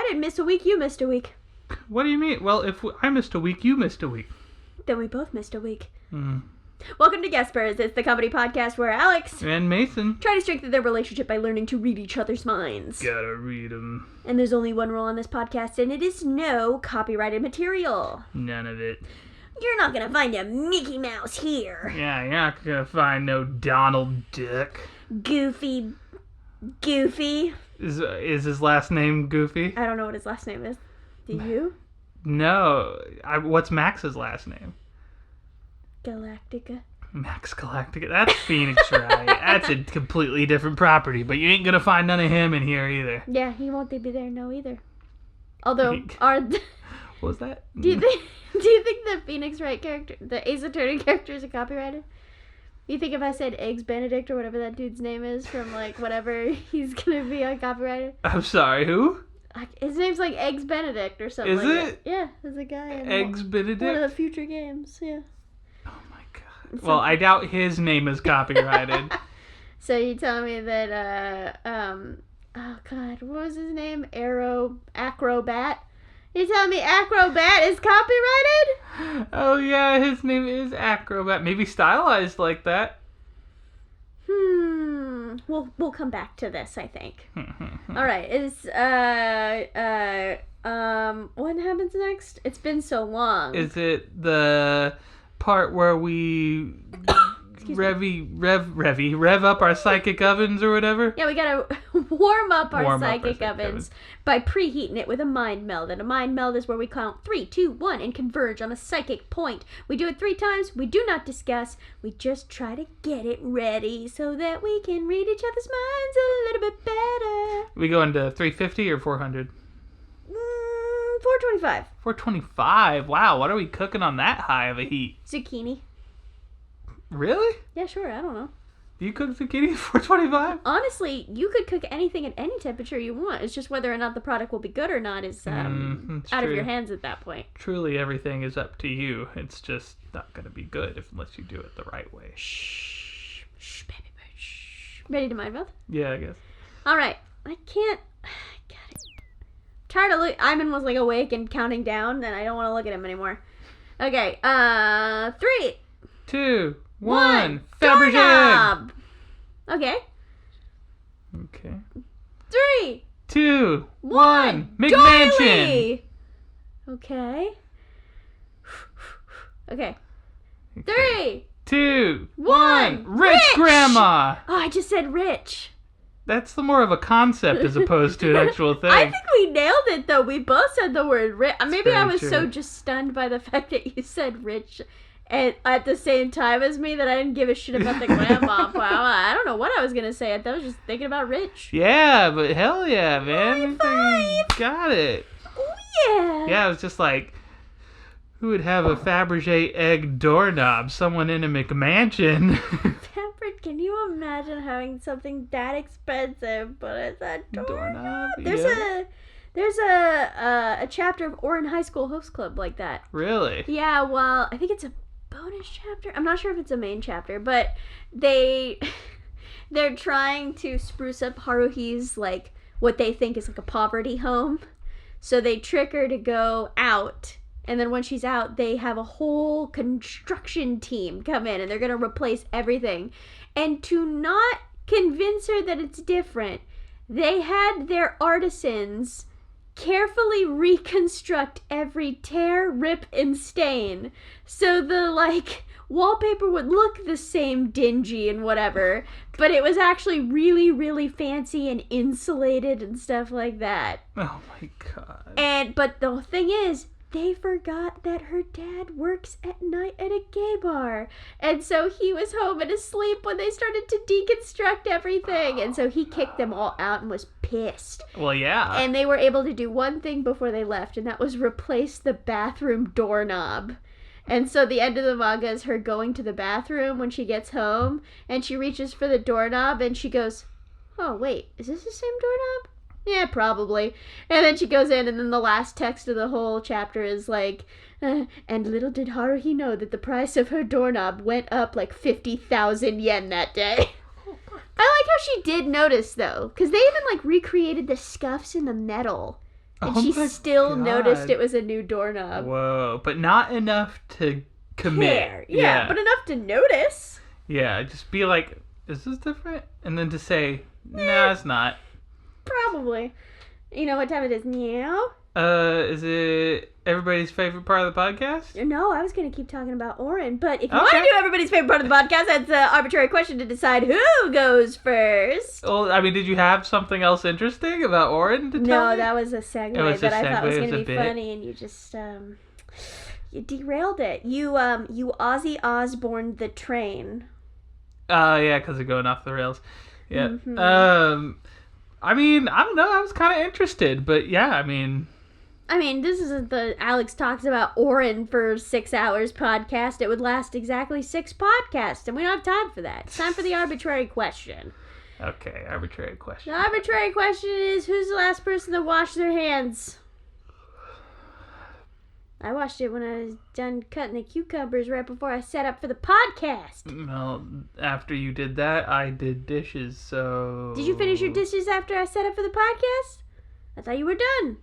didn't miss a week, you missed a week. What do you mean? Well, if I missed a week, you missed a week. Then we both missed a week. Welcome to GuESPers. It's the comedy podcast where Alex and Mason try to strengthen their relationship by learning to read each other's minds. Gotta read them. And there's only one rule on this podcast, and it is no copyrighted material. None of it. You're not gonna find a Mickey Mouse here. Yeah, you're not gonna find no Donald Duck. Goofy. Is his last name Goofy? I don't know what his last name is. Do you? No. What's Max's last name? Galactica. Max Galactica. That's Phoenix Wright. That's a completely different property, but you ain't gonna find none of him in here either. Yeah, he won't be there either. Although, what was that? Do you think the Phoenix Wright character, the Ace Attorney character, is copyrighted? You think if I said Eggs Benedict or whatever that dude's name is from like whatever, he's gonna be uncopyrighted? I'm sorry, who? His name's like Eggs Benedict or something. Is like it? That. Yeah, there's a guy in Eggs Benedict? one of the future games. Yeah. Oh my god. Well, I doubt his name is copyrighted. So you tell me that oh god, what was his name? Acrobat. You telling me Acrobat is copyrighted? Oh yeah, his name is Acrobat. Maybe stylized like that. We'll come back to this, I think. All right. What happens next? It's been so long. Is it the part where we rev up our psychic ovens or whatever? Yeah, we gotta warm up our psychic ovens by preheating it with a mind meld. And a mind meld is where we count 3, 2, 1 and converge on a psychic point. We do it 3 times. We do not discuss. We just try to get it ready so that we can read each other's minds a little bit better. We go into 350 or 400? 425. 425? Wow, what are we cooking on that high of a heat? Zucchini. Really? Yeah, sure. I don't know. Do you cook zucchini at 425? Honestly, you could cook anything at any temperature you want. It's just whether or not the product will be good or not is out of your hands at that point. Truly, everything is up to you. It's just not going to be good unless you do it the right way. Shh, baby bird, shh. Ready to mind meld? Yeah, I guess. All right. I got it. Tired of Iman was like awake and counting down, and I don't want to look at him anymore. Okay. 3, 2, 1. Fabergé. Okay. 3, 2, 1. McMansion. Okay. Okay. 3, 2, 1. Rich Grandma. Oh, I just said rich. That's more of a concept as opposed to an actual thing. I think we nailed it, though. We both said the word rich. Maybe I was so just stunned by the fact that you said rich at the same time as me that I didn't give a shit about the grandma. Wow, I don't know what I was going to say. I was just thinking about rich. Yeah, but hell yeah, man. You got it. Oh, yeah. Yeah, it was just like, who would have a Fabergé egg doorknob? Someone in a McMansion. Can you imagine having something that expensive, but it's a doorknob? There's a chapter of Orin High School Host Club like that. Really? Yeah, well, I think it's a bonus chapter. I'm not sure if it's a main chapter, but they're trying to spruce up Haruhi's, like, what they think is like a poverty home. So they trick her to go out. And then when she's out, they have a whole construction team come in and they're going to replace everything. And to not convince her that it's different, they had their artisans carefully reconstruct every tear, rip, and stain. So the, like, wallpaper would look the same dingy and whatever, but it was actually really, really fancy and insulated and stuff like that. Oh my god. But the thing is, they forgot that her dad works at night at a gay bar. And so he was home and asleep when they started to deconstruct everything. And so he kicked them all out and was pissed. Well, yeah. And they were able to do one thing before they left, and that was replace the bathroom doorknob. And so the end of the manga is her going to the bathroom when she gets home, and she reaches for the doorknob, and she goes, oh, wait, is this the same doorknob? Yeah, probably. And then she goes in, and then the last text of the whole chapter is like, and little did Haruhi know that the price of her doorknob went up like 50,000 yen that day. I like how she did notice, though, because they even, like, recreated the scuffs in the metal And Oh she my still God. noticed it was a new doorknob. Whoa, but not enough to commit. Care. Yeah, but enough to notice. Yeah, just be like, is this different? And then to say, no, it's not. Probably. You know what time it is now? Is it everybody's favorite part of the podcast? No, I was going to keep talking about Oren, but if you Okay. want to do everybody's favorite part of the podcast, that's an arbitrary question to decide who goes first. Well, I mean, did you have something else interesting about Oren to tell No, me? that was a segue It was that a I thought was segue, going it to was be a bit. funny, and you just you derailed it. You Ozzy Osbourne the train. Yeah, because of going off the rails. Yeah. Mhm. I mean, I don't know. I was kind of interested, but yeah, I mean, This isn't the Alex talks about Oren for 6 hours podcast. It would last exactly 6 podcasts, and we don't have time for that. It's time for the arbitrary question. okay, arbitrary question. The arbitrary question is, who's the last person to wash their hands? I washed it when I was done cutting the cucumbers right before I set up for the podcast. Well, after you did that, I did dishes, so... Did you finish your dishes after I set up for the podcast? I thought you were done.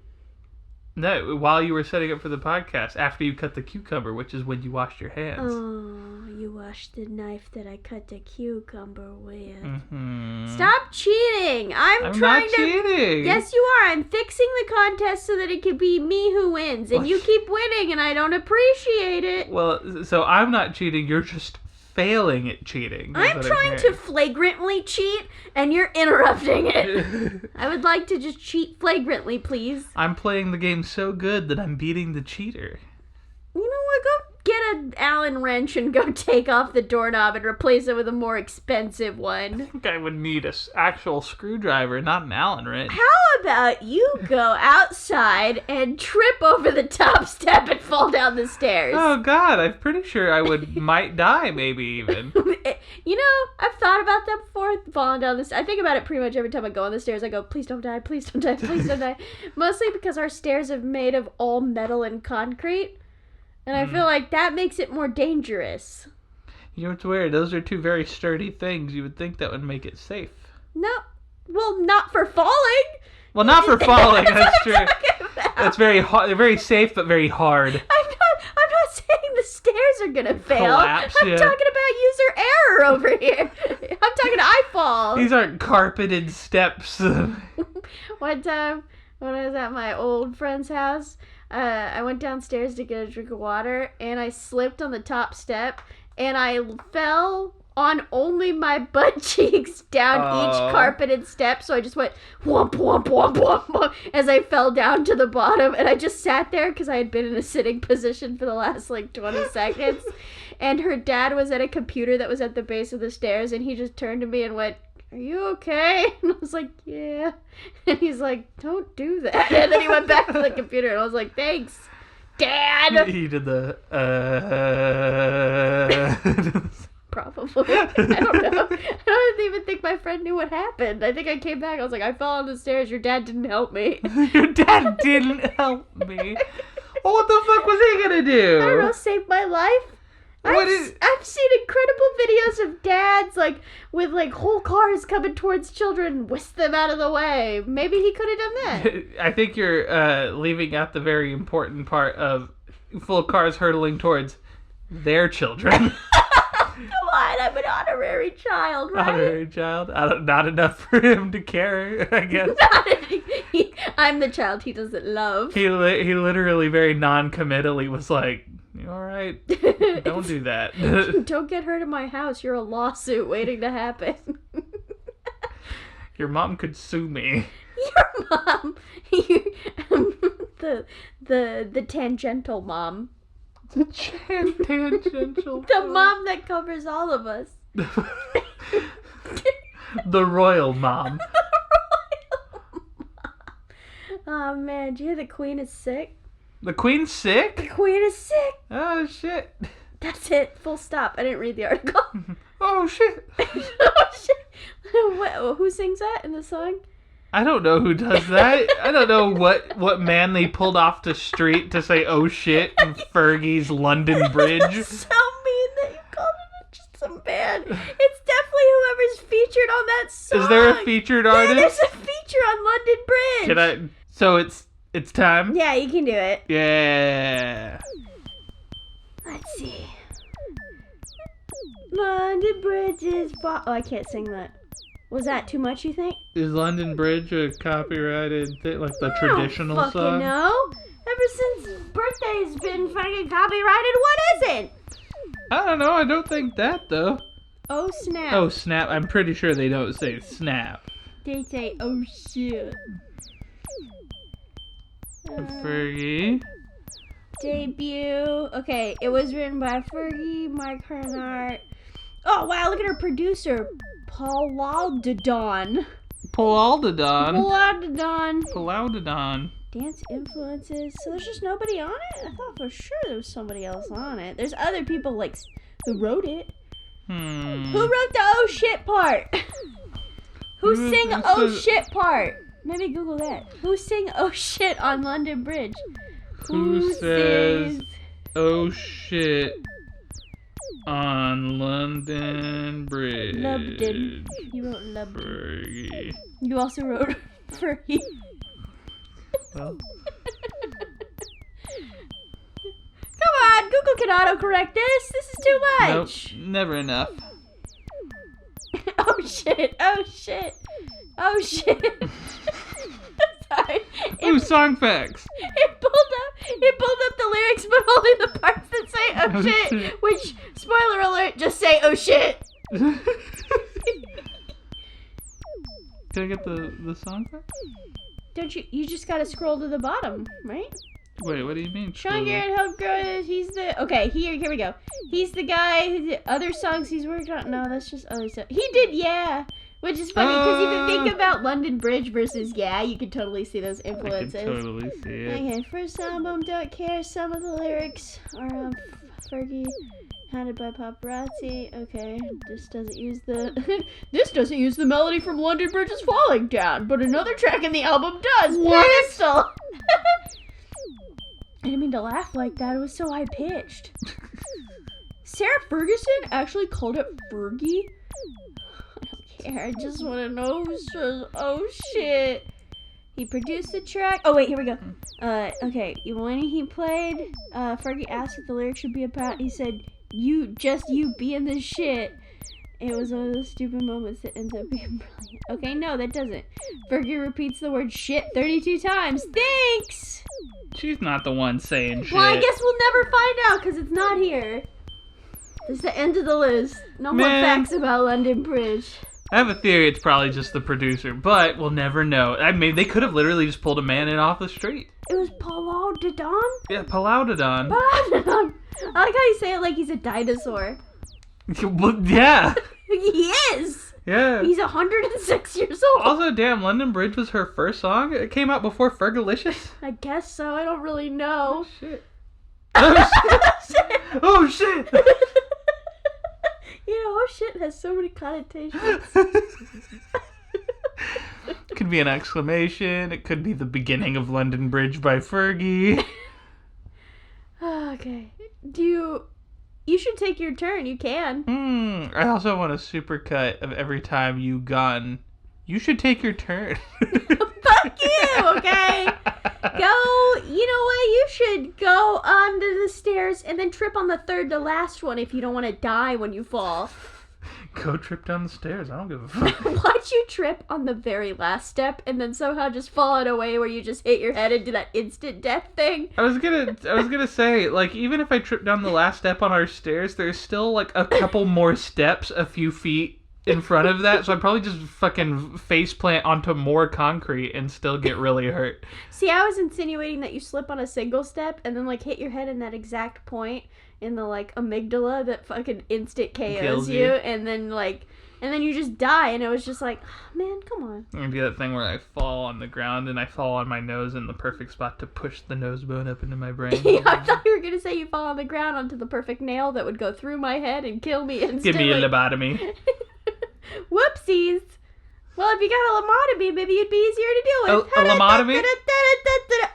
No, while you were setting up for the podcast, after you cut the cucumber, which is when you washed your hands. Oh, you washed the knife that I cut the cucumber with. Mm-hmm. Stop cheating! I'm trying not to... cheating! Yes, you are. I'm fixing the contest so that it can be me who wins. And you keep winning, and I don't appreciate it. Well, so I'm not cheating, you're just failing at cheating. I'm trying to flagrantly cheat, and you're interrupting it. I would like to just cheat flagrantly, please. I'm playing the game so good that I'm beating the cheater. You know what? Go get an Allen wrench and go take off the doorknob and replace it with a more expensive one. I think I would need an actual screwdriver, not an Allen wrench. How about you go outside and trip over the top step and fall down the stairs? Oh God, I'm pretty sure I might die, maybe even. You know, I've thought about that before, falling down the stairs. I think about it pretty much every time I go on the stairs. I go, please don't die, please don't die, please don't die. Mostly because our stairs are made of all metal and concrete. And I feel like that makes it more dangerous. You know what's weird? Those are two very sturdy things. You would think that would make it safe. No, well, not for falling. Well, not for falling, that's true. What I'm talking about. That's very hard. They're very safe, but very hard. I'm not saying the stairs are gonna fail. Collapse, I'm yeah. talking about user error over here. I'm talking I fall. These aren't carpeted steps. One time when I was at my old friend's house, I went downstairs to get a drink of water, and I slipped on the top step, and I fell on only my butt cheeks down each carpeted step, so I just went whomp, whomp, whomp, whomp, whomp as I fell down to the bottom, and I just sat there because I had been in a sitting position for the last, 20 seconds, and her dad was at a computer that was at the base of the stairs, and he just turned to me and went, "Are you okay?" And I was like, "Yeah." And he's like, "Don't do that." And then he went back to the computer, and I was like, "Thanks, Dad." He did the Probably. I don't know. I don't even think my friend knew what happened. I think I came back. I was like, "I fell on the stairs. Your dad didn't help me." Your dad didn't help me. Well, what the fuck was he gonna do? I don't know. Save my life. I've seen incredible videos of dads with whole cars coming towards children, whisk them out of the way. Maybe he could have done that. I think you're leaving out the very important part of full cars hurtling towards their children. Come on, I'm an honorary child, right? Honorary child. Not enough for him to care, I guess. I'm the child he doesn't love. He literally very non-committally was like, "All right, don't do that." Don't get hurt in my house. You're a lawsuit waiting to happen. Your mom could sue me. Your mom. The tangential mom. The tangential. The mom that covers all of us. The royal mom. Oh man, do you hear the queen is sick? The queen's The sick? queen is sick. Oh shit. That's it. Full stop. I didn't read the article. Oh shit. Oh shit. Who sings that in the song? I don't know who does that. I don't know what man they pulled off the street to say "oh shit" in Fergie's London Bridge. That's so mean that you called it just some band. It's definitely whoever's featured on that song. Is there a featured Yeah, artist? there's a feature on London Bridge. So It's time? Yeah, you can do it. Yeah. Let's see. London Bridge is Oh, I can't sing that. Was that too much, you think? Is London Bridge a copyrighted thing? Like the I traditional don't fucking song? know. Ever since birthday's been fucking copyrighted, what isn't? I don't know. I don't think that, though. Oh, snap. Oh, snap. I'm pretty sure they don't say snap. They say, oh, shit. Fergie. Debut. Okay, it was written by Fergie, Mike Hernart. Oh, wow, look at her producer. Palaudidon. Palaudidon. Dance influences. So there's just nobody on it? I thought for sure there was somebody else on it. There's other people, like, who wrote it. Who wrote the oh shit part? Who sang oh shit part? Maybe Google that. Who sang oh shit on London Bridge? Who says oh shit on London Bridge? Lubden. You wrote Lubden. Fergie. You also wrote Fergie. Well. Come on, Google can autocorrect this. This is too much. Nope, never enough. Oh shit! Oh shit! Oh shit! Sorry. Ooh, song facts. It pulled up the lyrics, but only the parts that say oh shit, which, spoiler alert, just say oh shit. Can I get the song facts? Don't you just gotta scroll to the bottom, right? Wait, what do you mean? Sean Garrett helped grow it. He's the here we go. He's the guy who did other songs he's worked on. No, that's just other stuff. He did which is funny because if you think about London Bridge versus you could totally see those influences. I can totally see it. Okay, first album, Don't Care. Some of the lyrics are Fergie, handed by paparazzi. Okay, this doesn't use the melody from London Bridge is Falling Down, but another track in the album does. What? Pedestal. I didn't mean to laugh like that. It was so high pitched. Sarah Ferguson actually called it Fergie. I don't care. I just want to know who says oh shit. He produced the track. Oh wait, here we go. Okay. When he played, Fergie asked what the lyrics should be about. He said, "You being the shit." It was one of those stupid moments that ends up being brilliant. Okay, no, that doesn't. Fergie repeats the word shit 32 times. Thanks! She's not the one saying shit. Well, I guess we'll never find out because it's not here. This is the end of the list. No more facts about London Bridge. I have a theory it's probably just the producer, but we'll never know. I mean, they could have literally just pulled a man in off the street. It was Palaudidon? Yeah, Palaudidon. Palaudidon. I like how you say it like he's a dinosaur. Yeah. He is. Yeah. He's 106 years old. Also, damn, London Bridge was her first song? It came out before Fergalicious? I guess so. I don't really know. Oh, shit. Oh, shit. Oh, shit. You know, oh, shit has so many connotations. Could be an exclamation. It could be the beginning of London Bridge by Fergie. Okay. You should take your turn. You can. I also want a supercut of every time you gun. You should take your turn. Fuck you, okay? You know what? You should go onto the stairs and then trip on the third to last one if you don't want to die when you fall. Go trip down the stairs. I don't give a fuck. Watch you trip on the very last step and then somehow just fall in a way where you just hit your head and do that instant death thing. I was gonna say, like, even if I trip down the last step on our stairs, there's still like a couple more steps a few feet in front of that, so I'd probably just fucking faceplant onto more concrete and still get really hurt. See, I was insinuating that you slip on a single step and then like hit your head in that exact point in the like amygdala that fucking instant KOs you, and then you just die, and it was just like, oh, man, come on. I'm gonna do that thing where I fall on the ground and I fall on my nose in the perfect spot to push the nose bone up into my brain. Yeah, I thought you were gonna say you fall on the ground onto the perfect nail that would go through my head and kill me instantly. Give me a lobotomy. Whoopsies. Well, if you got a lobotomy, maybe it'd be easier to deal with. A lobotomy?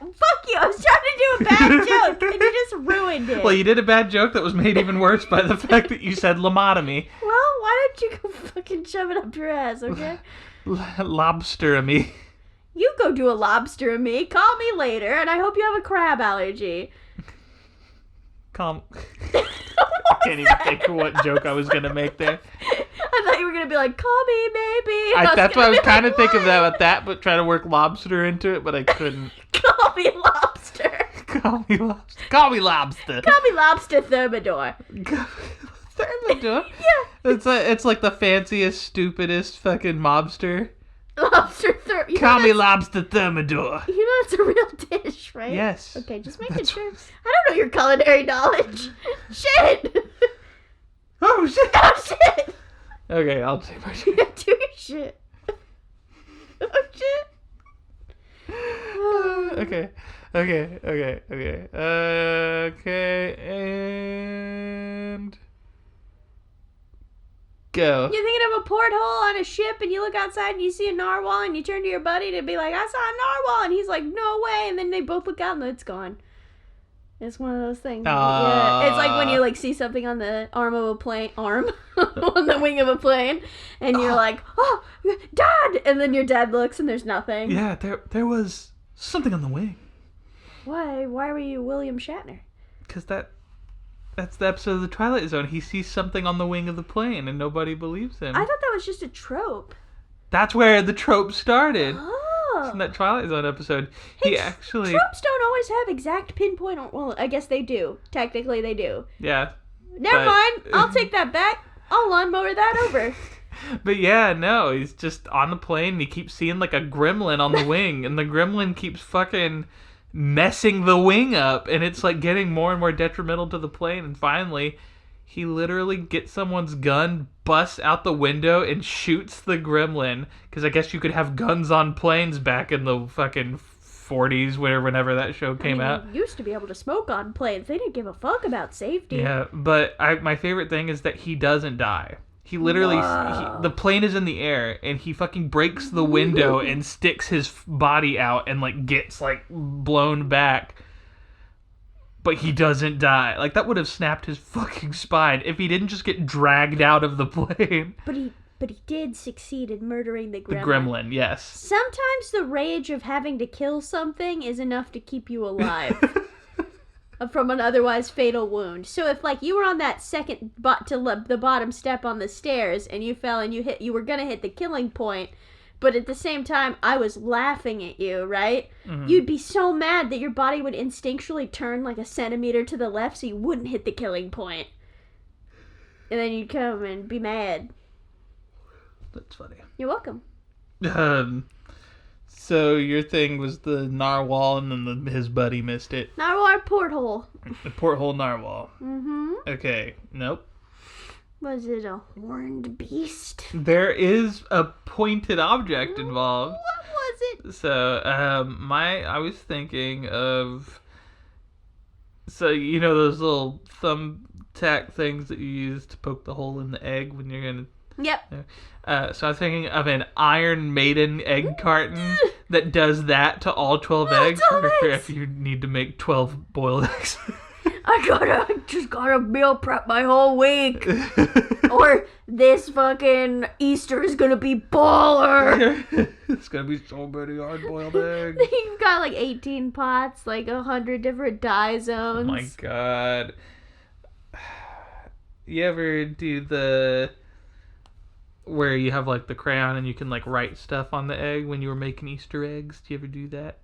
Fuck you! I was trying to do a bad joke, and you just ruined it. Well, you did a bad joke that was made even worse by the fact that you said lobotomy. Well, why don't you go fucking shove it up your ass, okay? Lobsteromy. You go do a lobster and me. Call me later, and I hope you have a crab allergy. I can't even think of what joke I was going to make there. I thought you were going to be like, call me, baby. That's what I was kind of thinking about that, but trying to work lobster into it, but I couldn't. Call me lobster. Call me lobster. Call me lobster. Call me lobster thermidor. Thermidor? Yeah. It's like the fanciest, stupidest fucking mobster. Lobster thermidor. Call me lobster thermidor. You know it's a real dish, right? Yes. Okay, just making sure. I don't know your culinary knowledge. Shit. Oh, shit. Oh, shit. Okay, I'll take my shit. Do your shit. Oh, shit. Okay, and go. You're thinking of a porthole on a ship and you look outside and you see a narwhal and you turn to your buddy to be like, I saw a narwhal, and he's like, no way, and then they both look out and it's gone. It's one of those things. Yeah, it's like when you like see something on the arm of a plane, on the wing of a plane, and you're like, oh, Dad, and then your dad looks and there's nothing. Yeah, there was something on the wing. Why were you William Shatner? Because that's the episode of The Twilight Zone. He sees something on the wing of the plane and nobody believes him. I thought that was just a trope. That's where the trope started. Oh. It's in that Twilight Zone episode. Hey, he actually... Tropes don't always have exact pinpoint. Well, I guess they do. Technically, they do. Yeah. Never mind. I'll take that back. I'll lawnmower that over. But yeah, no, he's just on the plane and he keeps seeing like a gremlin on the wing, and the gremlin keeps fucking messing the wing up, and it's like getting more and more detrimental to the plane, and finally he literally gets someone's gun, busts out the window, and shoots the gremlin, because I guess you could have guns on planes back in the fucking 40s, whenever that show came out. You used to be able to smoke on planes. They didn't give a fuck about safety. Yeah, but my favorite thing is that he doesn't die. He literally, the plane is in the air, and he fucking breaks the window and sticks his body out and, like, gets, like, blown back. But he doesn't die. Like, that would have snapped his fucking spine if he didn't just get dragged out of the plane. But he did succeed in murdering the gremlin. The gremlin, yes. Sometimes the rage of having to kill something is enough to keep you alive. From an otherwise fatal wound. So if like you were on that second to the bottom step on the stairs and you fell and you were gonna hit the killing point, but at the same time I was laughing at you, right? Mm-hmm. You'd be so mad that your body would instinctually turn like a centimeter to the left so you wouldn't hit the killing point. And then you'd come and be mad. That's funny. You're welcome. So your thing was the narwhal, and then his buddy missed it. Narwhal porthole. The porthole narwhal. Mm-hmm. Okay. Nope. Was it a horned beast? There is a pointed object involved. What was it? So, I was thinking of... So, you know those little thumbtack things that you use to poke the hole in the egg when you're gonna... Yep. So I was thinking of an Iron Maiden egg carton that does that to all 12 eggs. For if you need to make 12 boiled eggs. I just gotta meal prep my whole week. Or this fucking Easter is gonna be baller. It's gonna be so many hard-boiled eggs. You've got like 18 pots, like 100 different dye zones. Oh my god. You ever do the... where you have like the crayon and you can like write stuff on the egg when you were making Easter eggs? Do you ever do that?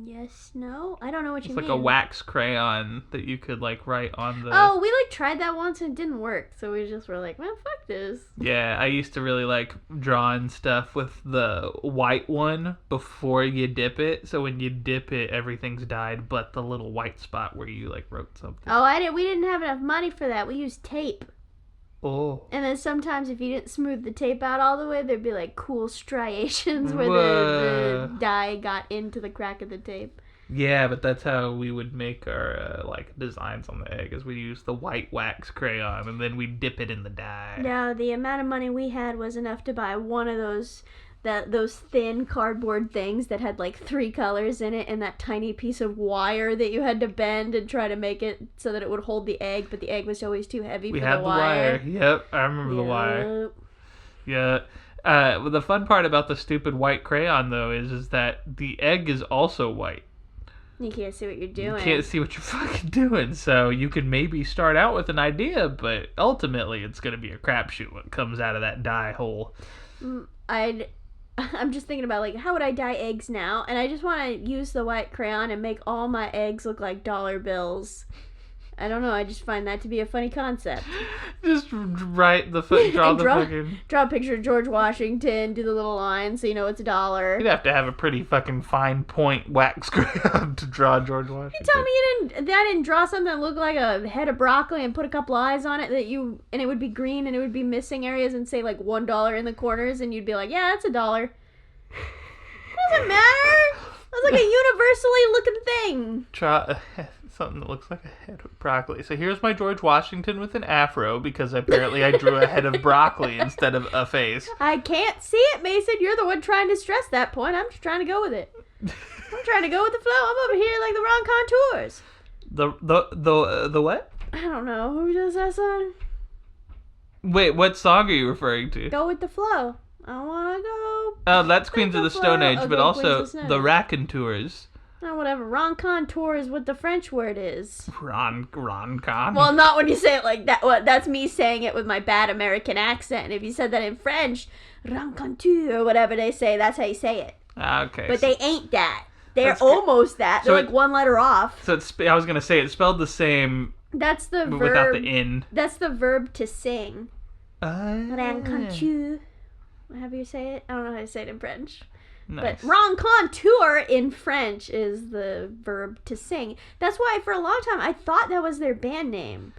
Yes, no? I don't know what you mean. It's like a wax crayon that you could like write on the... Oh, we like tried that once and it didn't work. So we just were like, man, fuck this. Yeah, I used to really like drawing stuff with the white one before you dip it. So when you dip it, everything's dyed but the little white spot where you like wrote something. Oh, we didn't have enough money for that. We used tape. Oh. And then sometimes if you didn't smooth the tape out all the way, there'd be like cool striations where the dye got into the crack of the tape. Yeah, but that's how we would make our like designs on the egg, is we use the white wax crayon and then we dip it in the dye. No, the amount of money we had was enough to buy one of those thin cardboard things that had like 3 colors in it, and that tiny piece of wire that you had to bend and try to make it so that it would hold the egg, but the egg was always too heavy for the wire. We had the wire. Yep, I remember the wire. Yeah. The fun part about the stupid white crayon, though, is that the egg is also white. You can't see what you're doing. You can't see what you're fucking doing, so you can maybe start out with an idea, but ultimately it's going to be a crapshoot what comes out of that dye hole. I'm just thinking about, like, how would I dye eggs now? And I just want to use the white crayon and make all my eggs look like dollar bills. I don't know. I just find that to be a funny concept. Just write the draw a picture of George Washington, do the little line so you know it's a dollar. You'd have to have a pretty fucking fine point wax crayon to draw George Washington. You tell me I didn't draw something that looked like a head of broccoli and put a couple eyes on it and it would be green and it would be missing areas and say like $1 in the corners and you'd be like, yeah, that's a dollar. Doesn't matter. That's like a universally looking thing. Try something that looks like a head of broccoli. So here's my George Washington with an afro because apparently I drew a head of broccoli instead of a face. I can't see it, Mason. You're the one trying to stress that point. I'm just trying to go with it. I'm trying to go with the flow. I'm over here like the wrong contours. The what? I don't know. Who does that song? Wait, what song are you referring to? Go with the flow. I wanna go. Oh, that's Queens of the Stone Age, okay, but also the Age. Raconteurs. Oh, whatever. Rencontre is what the French word is. Roncon. Well, not when you say it like that. Well, that's me saying it with my bad American accent. And if you said that in French, rencontre or whatever they say, that's how you say it. Okay. But they ain't that. They're almost that. They're like one letter off. So I was gonna say it's spelled the same. That's the verb. Without the in. That's the verb to sing. Rencontre. However you say it. I don't know how to say it in French. Nice. But rencontre in French is the verb to sing. That's why for a long time I thought that was their band name.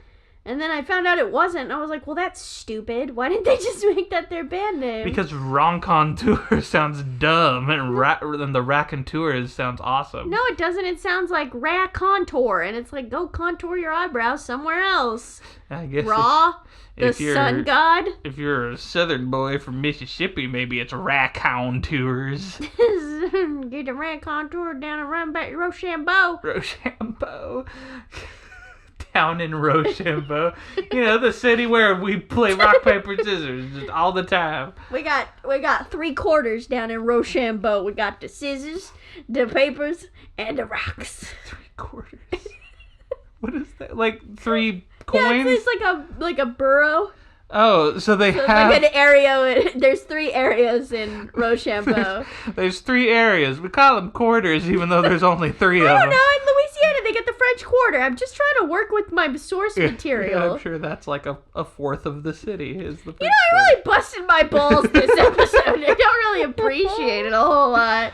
And then I found out it wasn't. And I was like, well, that's stupid. Why didn't they just make that their band name? Because rencontre sounds dumb and the raconteurs sounds awesome. No, it doesn't. It sounds like racontour. And it's like, go contour your eyebrows somewhere else. I guess. Ra, the sun god. If you're a southern boy from Mississippi, maybe it's raconteurs. Get the racontour down and run back to Rochambeau. Rochambeau. Down in Rochambeau. You know, the city where we play rock, paper, scissors just all the time. We got 3 quarters down in Rochambeau. We got the scissors, the papers, and the rocks. 3 quarters. What is that? Like 3 coins? Yeah, it's like a borough. Oh, so they So have... it's like an area. There's 3 areas in Rochambeau. There's 3 areas. We call them quarters, even though there's only 3 of them. I don't know. In Louisiana, they get the French Quarter. I'm just trying to work with my source material. Yeah, I'm sure that's like a fourth of the city is the French You know, I really busted my balls this episode. I don't really appreciate it a whole lot.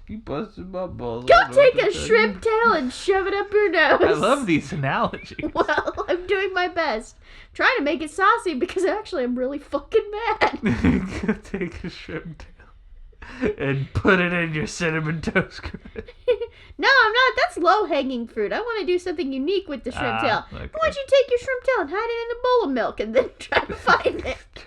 You busted my balls. Go take a shrimp tail and shove it up your nose. I love these analogies. Well, I'm doing my best. I'm trying to make it saucy because actually I'm really fucking mad. Go take a shrimp tail and put it in your cinnamon toast crunch. No, I'm not. That's low-hanging fruit. I want to do something unique with the shrimp tail. Okay. I want you to take your shrimp tail and hide it in a bowl of milk and then try to find it.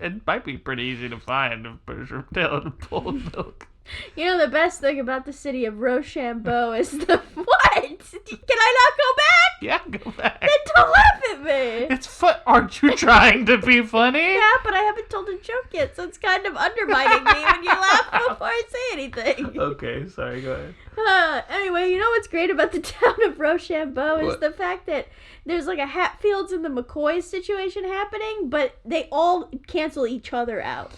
It might be pretty easy to find if put a shrimp tail in a bowl of milk. You know, the best thing about the city of Rochambeau is the... What? Can I not go back? Yeah, go back. Then don't laugh at me. It's fun. Aren't you trying to be funny? Yeah, but I haven't told a joke yet, so it's kind of undermining me when you laugh before I say anything. Okay, sorry, go ahead. Anyway, you know what's great about the town of Rochambeau is What? the fact that there's like a Hatfields and the McCoys situation happening, but they all cancel each other out.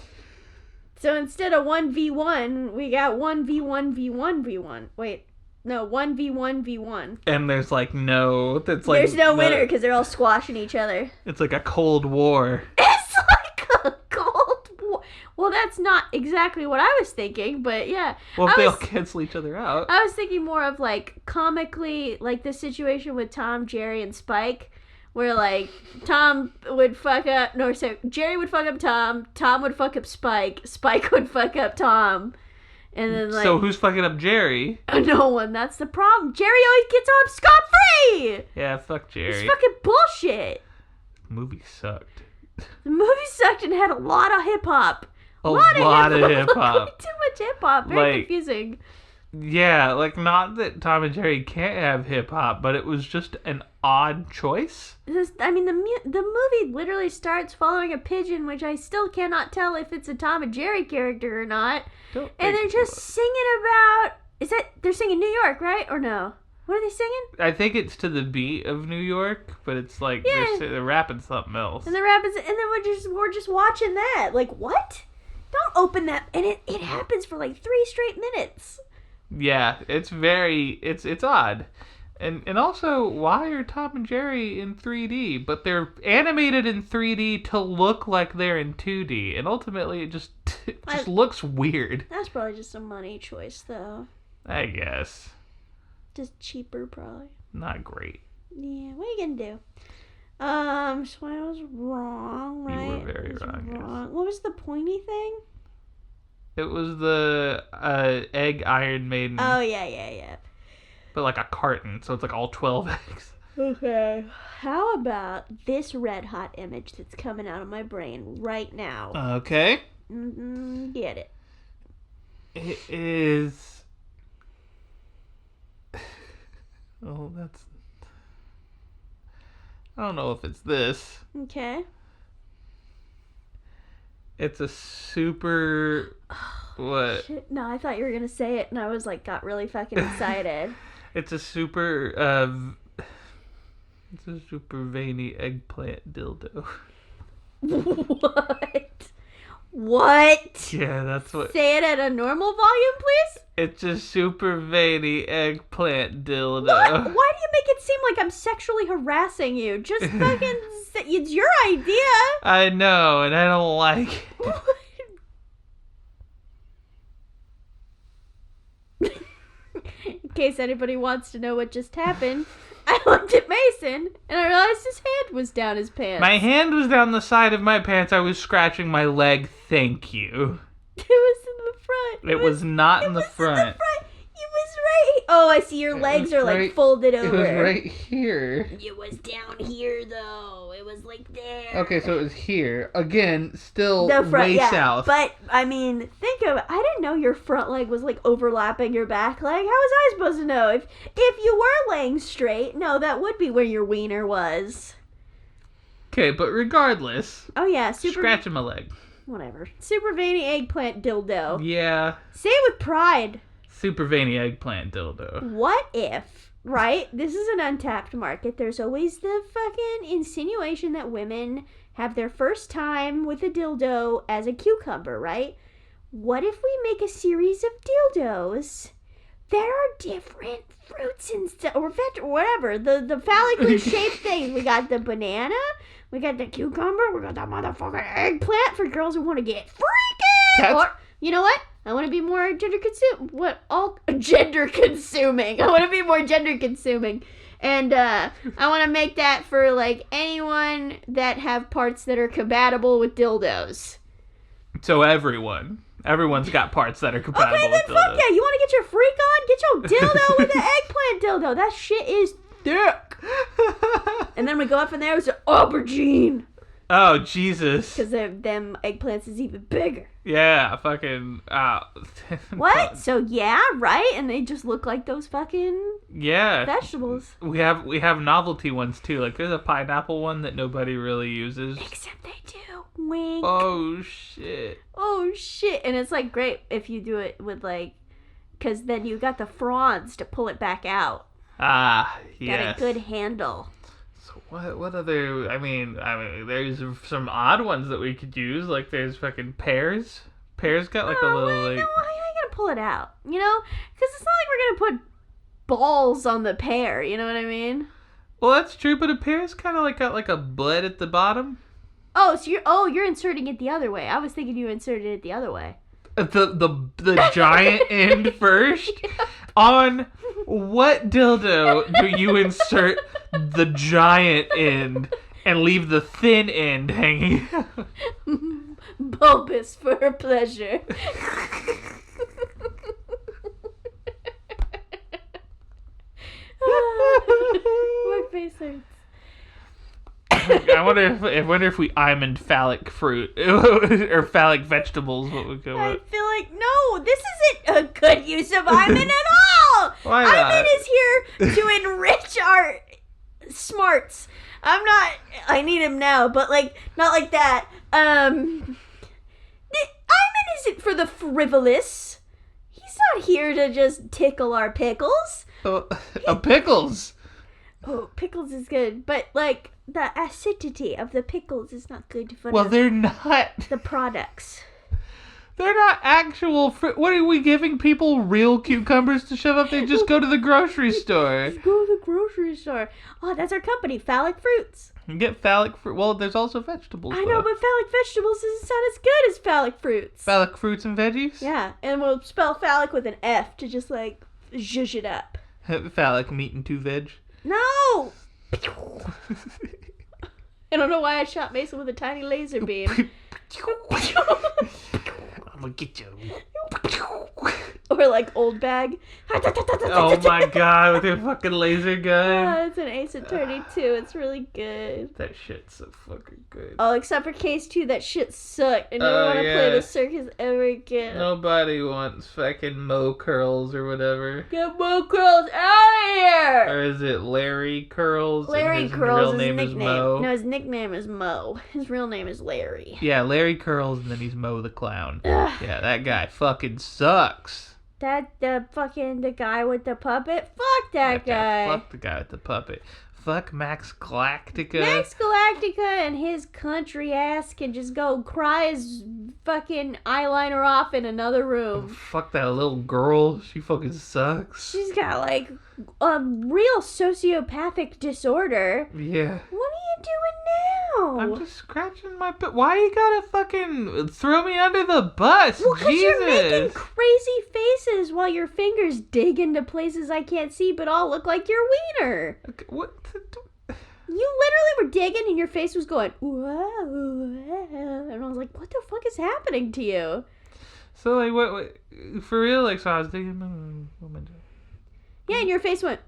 So instead of 1v1, we got 1v1v1v1. Wait, no, 1v1v1. And there's like no... That's like There's no winner because they're all squashing each other. It's like a Cold War. It's like a Cold War. Well, that's not exactly what I was thinking, but yeah. Well, if they all cancel each other out. I was thinking more of like comically, like the situation with Tom, Jerry, and Spike, where like Tom would fuck up. No, so Jerry would fuck up Tom. Tom would fuck up Spike. Spike would fuck up Tom. And then like. So who's fucking up Jerry? No one. That's the problem. Jerry always gets off scot-free. Yeah, fuck Jerry. It's fucking bullshit. The movie sucked. The movie sucked and had a lot of hip hop. A lot of hip hop. Too much hip hop. Very confusing. Yeah, like, not that Tom and Jerry can't have hip-hop, but it was just an odd choice. The movie literally starts following a pigeon, which I still cannot tell if it's a Tom and Jerry character or not. And they're just singing about... They're singing New York, right? Or no? What are they singing? I think it's to the beat of New York, but it's like they're rapping something else. And then we're just watching that. Like, what? Don't open that. And it happens for like 3 straight minutes. Yeah, it's odd. And also, why are Tom and Jerry in 3D? But they're animated in 3D to look like they're in 2D. And ultimately, it just looks weird. That's probably just a money choice, though. I guess. Just cheaper, probably. Not great. Yeah, what are you gonna do? So I was wrong, right? You were very wrong. Yes. What was the pointy thing? It was the egg Iron Maiden. Oh, yeah. But like a carton, so it's like all 12 eggs. Okay. How about this red hot image that's coming out of my brain right now? Okay. Get it. It is... Oh, that's... I don't know if it's this. Okay. It's a super... What? Shit. No, I thought you were going to say it, and I was like, got really fucking excited. It's a super... It's a super veiny eggplant dildo. What? Yeah, that's what... Say it at a normal volume, please? It's a super veiny eggplant dildo. What? Why do you make it seem like I'm sexually harassing you? Just fucking... It's your idea. I know, and I don't like it. In case anybody wants to know what just happened, I looked at Mason, and I realized his hand was down his pants. My hand was down the side of my pants. I was scratching my leg. Thank you. It was in the front. It was not in the front. It was right. Oh, I see. Your legs are like folded over. It was right here. It was down here, though. It was like there. Okay, so it was here. Again, still the front, way south. But, I mean, think of it. I didn't know your front leg was like overlapping your back leg. How was I supposed to know? If you were laying straight, no, that would be where your wiener was. Okay, but regardless. Oh, yeah. Scratching my leg. Whatever. Super veiny eggplant dildo. Yeah. Say it with pride. Super veiny eggplant dildo. What if, right? This is an untapped market. There's always the fucking insinuation that women have their first time with a dildo as a cucumber, right? What if we make a series of dildos that are different fruits and stuff, or whatever, the phallically shaped things? We got the banana, we got the cucumber, we got the motherfucking eggplant for girls who want to get freaky. Or, you know what? I want to be more gender consuming. I want to be more gender consuming. And I want to make that for like anyone that have parts that are compatible with dildos. So everyone's got parts that are compatible with dildos. Okay, then fuck yeah. You want to get your freak on? Get your dildo with the eggplant dildo. That shit is thick. And then we go up in there with an aubergine. Oh, Jesus. Because them eggplants is even bigger. Yeah, fucking... What? So, yeah, right? And they just look like those fucking vegetables. We have novelty ones, too. Like, there's a pineapple one that nobody really uses. Except they do. Wink. Oh, shit. And it's, like, great if you do it with, like... Because then you got the fronds to pull it back out. Ah, yes. Got a good handle. What other... I mean, there's some odd ones that we could use. Like, there's fucking pears. Pears got, like, a little, like... No, how are you gonna pull it out? You know? Because it's not like we're gonna put balls on the pear. You know what I mean? Well, that's true, but a pear's kind of, like, got, like, a bud at the bottom. Oh, so you're inserting it the other way. I was thinking you inserted it the other way. The giant end first? Yeah. On what dildo do you insert the giant end and leave the thin end hanging? Bulbous for pleasure. My face hurts. I wonder if we almond phallic fruit or phallic vegetables, what would go I with. feel like, no, this isn't a good use of Iman at all. Why not? Iman is here to enrich our smarts. I need him now, but like, not like that. Iman isn't for the frivolous. He's not here to just tickle our pickles. Pickles. Oh, pickles is good, but like the acidity of the pickles is not good for they're not. the products. They're not actual what are we giving people real cucumbers to shove up? They just go to the grocery store. Just go to the grocery store. Oh, that's our company, Phallic Fruits. You get phallic fruit. Well, there's also vegetables. I know, but phallic vegetables doesn't sound as good as phallic fruits. Phallic fruits and veggies? Yeah, and we'll spell phallic with an F to just like zhuzh it up. Phallic meat and 2 veg. No! I don't know why I shot Mason with a tiny laser beam. I'm gonna get you. Or like Old Bag. Oh my god, with your fucking laser gun. It's an Ace Attorney 2. It's really good. That shit's so fucking good. Oh, except for Case 2, that shit sucked. I never want to play the circus ever again. Nobody wants fucking Mo Curls or whatever. Get Mo Curls out of here! Or is it Larry Curls? Larry and his Curls real is name his is nickname. Mo? No, his nickname is Mo. His real name is Larry. Yeah, Larry Curls and then he's Mo the Clown. Ugh. Yeah, that guy fucking sucks. The guy with the puppet? Fuck that guy. Fuck the guy with the puppet. Fuck Max Galactica. Max Galactica and his country ass can just go cry his fucking eyeliner off in another room. Fuck that little girl. She fucking sucks. She's got like a real sociopathic disorder. Yeah. What are you doing now? I'm just scratching my butt. Why you gotta fucking throw me under the bus? Well, because you're making Jesus. crazy faces while your fingers dig into places I can't see but all look like your wiener. Okay, what? You literally were digging and your face was going, whoa. And I was like, what the fuck is happening to you? So, like, what for real? Like, so I was thinking, what am I doing? Yeah, and your face went,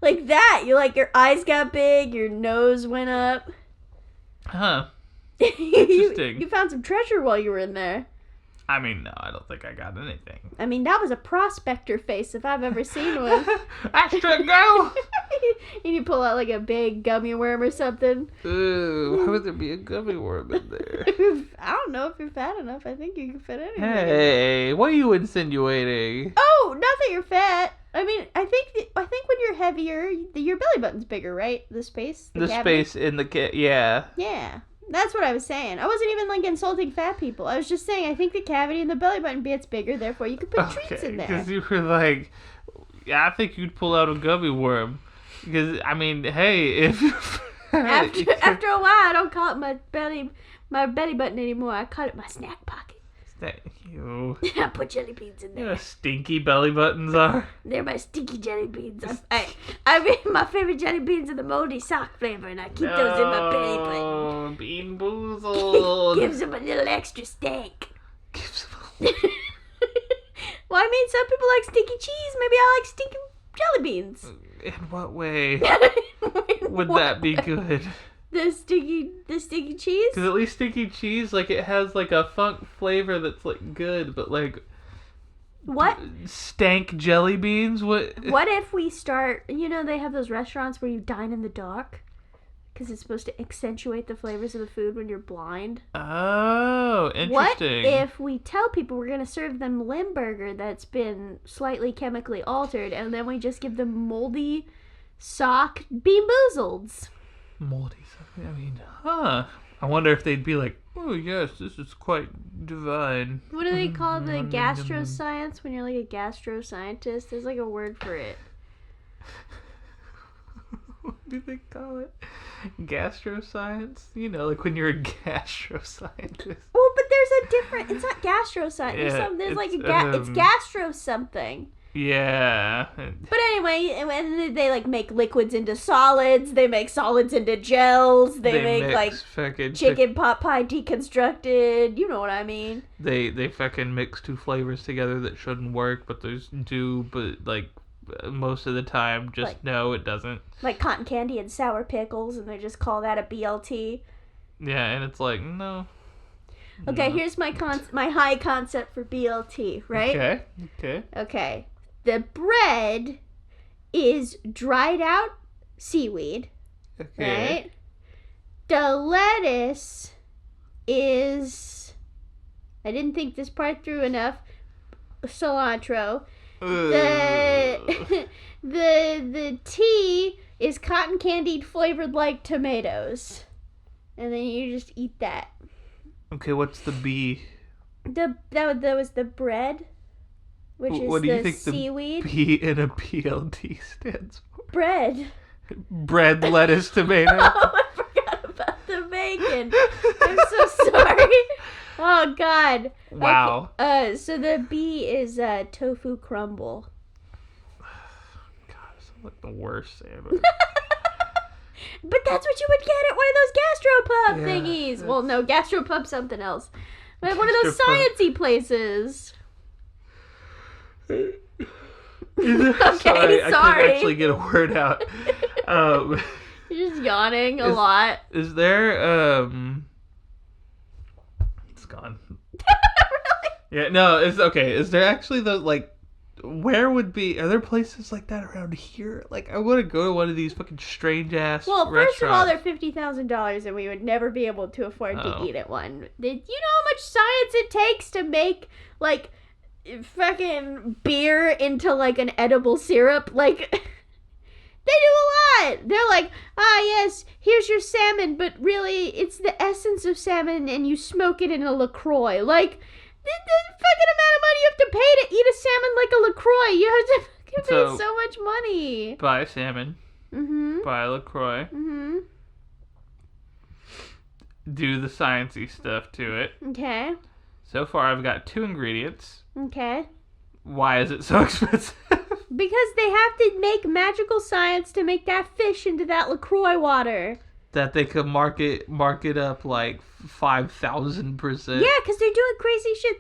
like that. You like, your eyes got big, your nose went up. Huh. Interesting. You found some treasure while you were in there. I mean, no, I don't think I got anything. I mean, that was a prospector face if I've ever seen one. Extra go! And you pull out like a big gummy worm or something. Ooh, why would there be a gummy worm in there? I don't know if you're fat enough. I think you can fit anything. Hey, what are you insinuating? Oh, not that you're fat. I mean, I think when you're heavier, your belly button's bigger, right? The space. The cavity? space in the yeah. Yeah. That's what I was saying. I wasn't even like insulting fat people. I was just saying I think the cavity in the belly button gets bigger, therefore you could put treats in there. Because you were like, yeah, I think you'd pull out a gummy worm. Because I mean, hey, if after a while, I don't call it my belly button anymore. I call it my snack pocket. You. I put jelly beans in there. You know how stinky belly buttons are? They're my stinky jelly beans. I mean, my favorite jelly beans are the moldy sock flavor, and I keep those in my belly button. Bean boozled. Gives them a little extra stank. Gives them Well, I mean, some people like stinky cheese. Maybe I like stinky jelly beans. In what way would that be good? The stinky cheese? Because at least stinky cheese, like, it has, like, a funk flavor that's, like, good, but, like... What? Stank jelly beans? What if we start... You know, they have those restaurants where you dine in the dark? Because it's supposed to accentuate the flavors of the food when you're blind. Oh, interesting. What if we tell people we're going to serve them Limburger that's been slightly chemically altered, and then we just give them moldy sock Bean Boozleds? Moldy sock? I mean, huh. I wonder if they'd be like, oh, yes, this is quite divine. What do they call the gastro science when you're like a gastro scientist? There's like a word for it. What do they call it? Gastro science? You know, like when you're a gastro scientist. Well, but there's a different... It's not gastro science. Yeah, There's like a... it's gastro something. Yeah. But anyway, when they like make liquids into solids, they make solids into gels, they make like chicken pot pie deconstructed. You know what I mean? They fucking mix two flavors together that shouldn't work, but like most of the time, just like, no, it doesn't. Like cotton candy and sour pickles, and they just call that a BLT. Yeah, and it's like, no. Okay, here's my my high concept for BLT, right? Okay. The bread is dried out seaweed, right? The lettuce is, I didn't think this part through enough, cilantro. The tea is cotton candied flavored like tomatoes. And then you just eat that. Okay, what's the B? That was the bread, which is what do you the think seaweed. The B in a BLT stands for? Bread. Bread, lettuce, tomato. Oh, I forgot about the bacon. I'm so sorry. Oh, God. Wow. Okay, so the B is tofu crumble. God, it sounds like the worst salmon. But that's what you would get at one of those gastropub thingies. That's... Well, no, gastropub something else. But one of those sciencey places. Okay, sorry. I couldn't actually get a word out. You're just yawning a lot. Is there It's gone. Really? Yeah, no, it's okay. Is there actually where would be, are there places like that around here? Like, I want to go to one of these fucking strange ass Well, restaurants. first of all, they're $50,000 and we would never be able to afford to eat at one. Do you know how much science it takes to make, like, fucking beer into, like, an edible syrup? Like, they do a lot. They're like, yes, here's your salmon, but really, it's the essence of salmon and you smoke it in a LaCroix. Like, the fucking amount of money you have to pay to eat a salmon like a LaCroix. You have to fucking pay so much money. Buy salmon. Mm-hmm. Buy LaCroix. Mm-hmm. Do the sciencey stuff to it. Okay. So far, I've got 2 ingredients. Okay. Why is it so expensive? Because they have to make magical science to make that fish into that LaCroix water. That they could mark it up like 5,000%. Yeah, because they're doing crazy shit.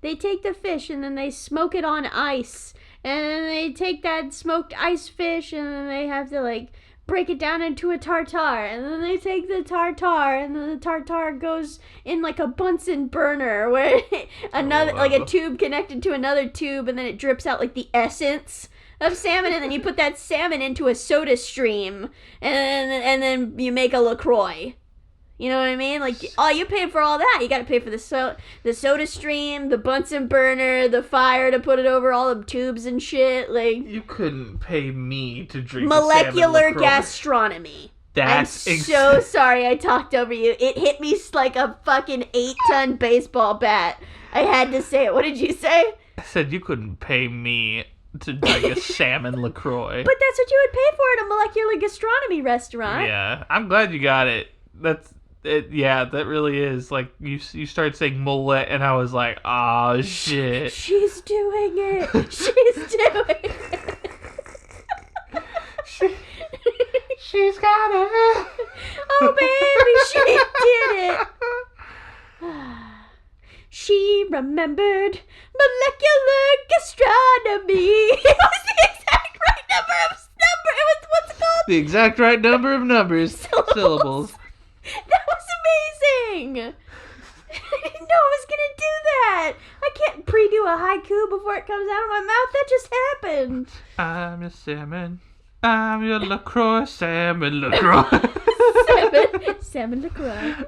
They take the fish and then they smoke it on ice, and then they take that smoked ice fish and then they have to break it down into a tartare, and then they take the tartare and then the tartare goes in like a Bunsen burner where a tube connected to another tube, and then it drips out like the essence of salmon, and then you put that salmon into a soda stream, and then you make a LaCroix. You know what I mean? Like, you pay for all that. You got to pay for the soda stream, the Bunsen burner, the fire to put it over all the tubes and shit. Like, you couldn't pay me to drink molecular gastronomy. I'm so sorry I talked over you. It hit me like a fucking 8-ton baseball bat. I had to say it. What did you say? I said you couldn't pay me to drink a salmon LaCroix. But that's what you would pay for at a molecular gastronomy restaurant. Yeah, I'm glad you got it. That's it. Yeah, that really is. Like, you started saying mullet, and I was like, oh shit. She's doing it. She's doing it. She's got it. Oh, baby, she did it. She remembered molecular gastronomy. It was the exact right number of numbers. It was, what's it called? The exact right number of numbers. Syllables. That was amazing. I didn't know I was going to do that. I can't pre-do a haiku before it comes out of my mouth. That just happened. I'm your salmon. I'm your LaCroix salmon LaCroix. Salmon LaCroix.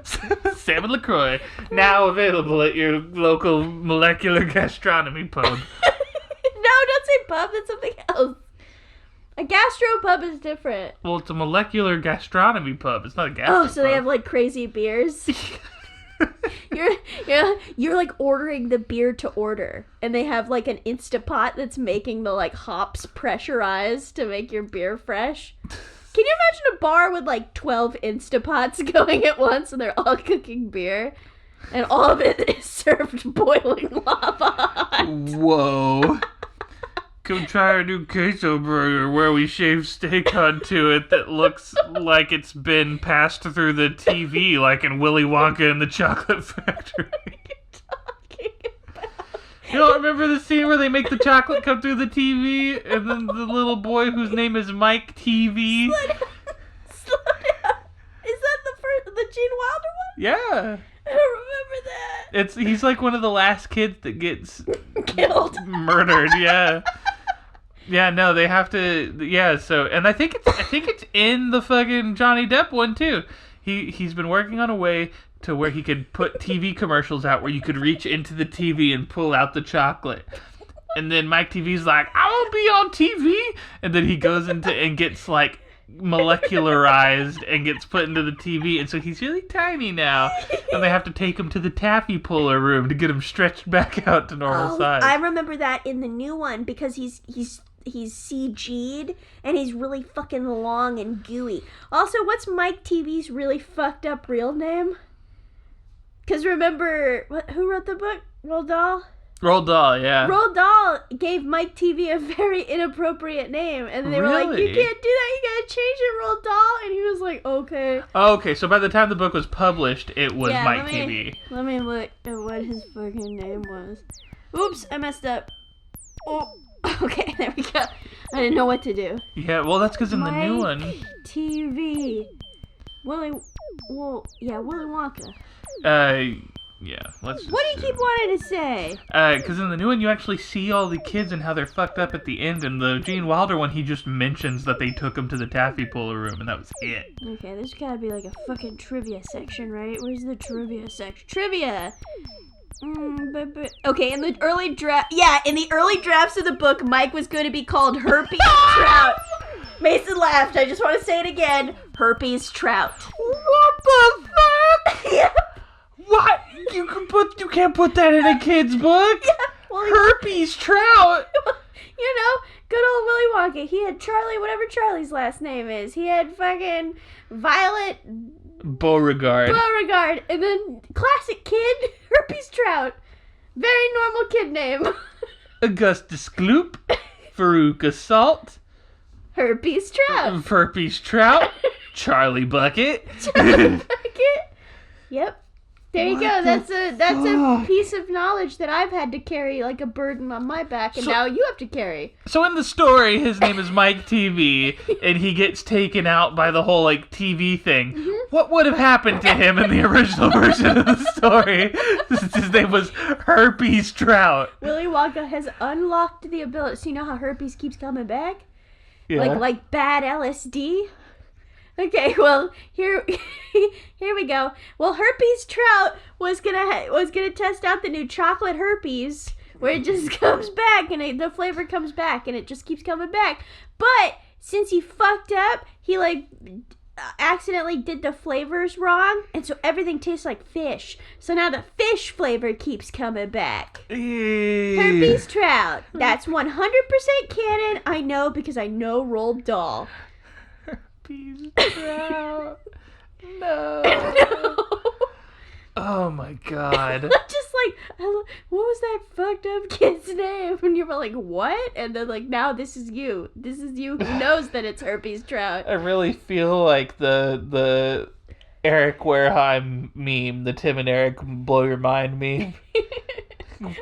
Salmon LaCroix. Now available at your local molecular gastronomy pub. No, don't say pub. That's something else. A gastropub is different. Well, it's a molecular gastronomy pub. It's not a gastropub. Oh, so they have like crazy beers? You're like ordering the beer to order, and they have like an Instapot that's making the like hops pressurized to make your beer fresh. Can you imagine a bar with like 12 Instapots going at once, and they're all cooking beer, and all of it is served boiling lava hot? Whoa. Come try our new queso burger where we shave steak onto it that looks like it's been passed through the TV, like in Willy Wonka and the Chocolate Factory. What are you talking about? You don't remember the scene where they make the chocolate come through the TV, and then the little boy whose name is Mike TV? Slow down. Is that the Gene Wilder one? Yeah. I don't remember He's like one of the last kids that gets Killed. murdered. Yeah. Yeah, no, they have to. Yeah, so and I think it's in the fucking Johnny Depp one too. He's been working on a way to where he could put TV commercials out where you could reach into the TV and pull out the chocolate. And then Mike TV's like, I won't be on TV. And then he goes into and gets like molecularized and gets put into the TV. And so he's really tiny now. And they have to take him to the taffy puller room to get him stretched back out to normal size. I remember that in the new one because he's CG'd and he's really fucking long and gooey. Also, what's Mike TV's really fucked up real name? Because remember, who wrote the book? Roald Dahl? Roald Dahl, yeah. Roald Dahl gave Mike TV a very inappropriate name. And they were like, you can't do that, you gotta change it, Roald Dahl. And he was like, okay. Oh, okay, so by the time the book was published, it was Mike TV. Let me look at what his fucking name was. Oops, I messed up. Oh. Okay, there we go. I didn't know what to do. Yeah, well, that's because in the new one... TV. Willy Wonka. Yeah, let's What do you keep wanting to say? Because in the new one, you actually see all the kids and how they're fucked up at the end. And the Gene Wilder one, he just mentions that they took him to the taffy puller room, and that was it. Okay, there's gotta be like a fucking trivia section, right? Where's the trivia section? Trivia! Okay, in the early drafts of the book, Mike was going to be called Herpes Trout. Mason laughed. I just want to say it again. Herpes Trout. What the fuck? Yeah. What? You can't put that in a kid's book. Yeah, well, Herpes Trout. You know, good old Willy Wonka. He had Charlie, whatever Charlie's last name is. He had fucking Violet Beauregard. And then classic kid, Herpes Trout. Very normal kid name. Augustus Gloop. Farouk Assault. Herpes Trout. Herpes Trout. Charlie Bucket. Charlie Bucket. Yep. There you go. That's a fuck? piece of knowledge that I've had to carry like a burden on my back, and now you have to carry. So in the story, his name is Mike TV, and he gets taken out by the whole like TV thing. Mm-hmm. What would have happened to him in the original version of the story? His name was Herpes Trout. Willy Wonka has unlocked the ability. So you know how herpes keeps coming back? Yeah. Like bad LSD? Okay, well, here we go. Well, Herpes Trout was gonna test out the new chocolate herpes, where it just comes back and the flavor comes back and it just keeps coming back. But since he fucked up, he like accidentally did the flavors wrong, and so everything tastes like fish. So now the fish flavor keeps coming back. Herpes Trout. That's 100% canon. I know because I know Roald Dahl. Herpes Trout. No. No. Oh my god. Just like, what was that fucked up kid's name? And you were like, what? And then like, now this is you. This is you who knows that it's Herpes Trout. I really feel like the Eric Wareheim meme, the Tim and Eric blow your mind meme.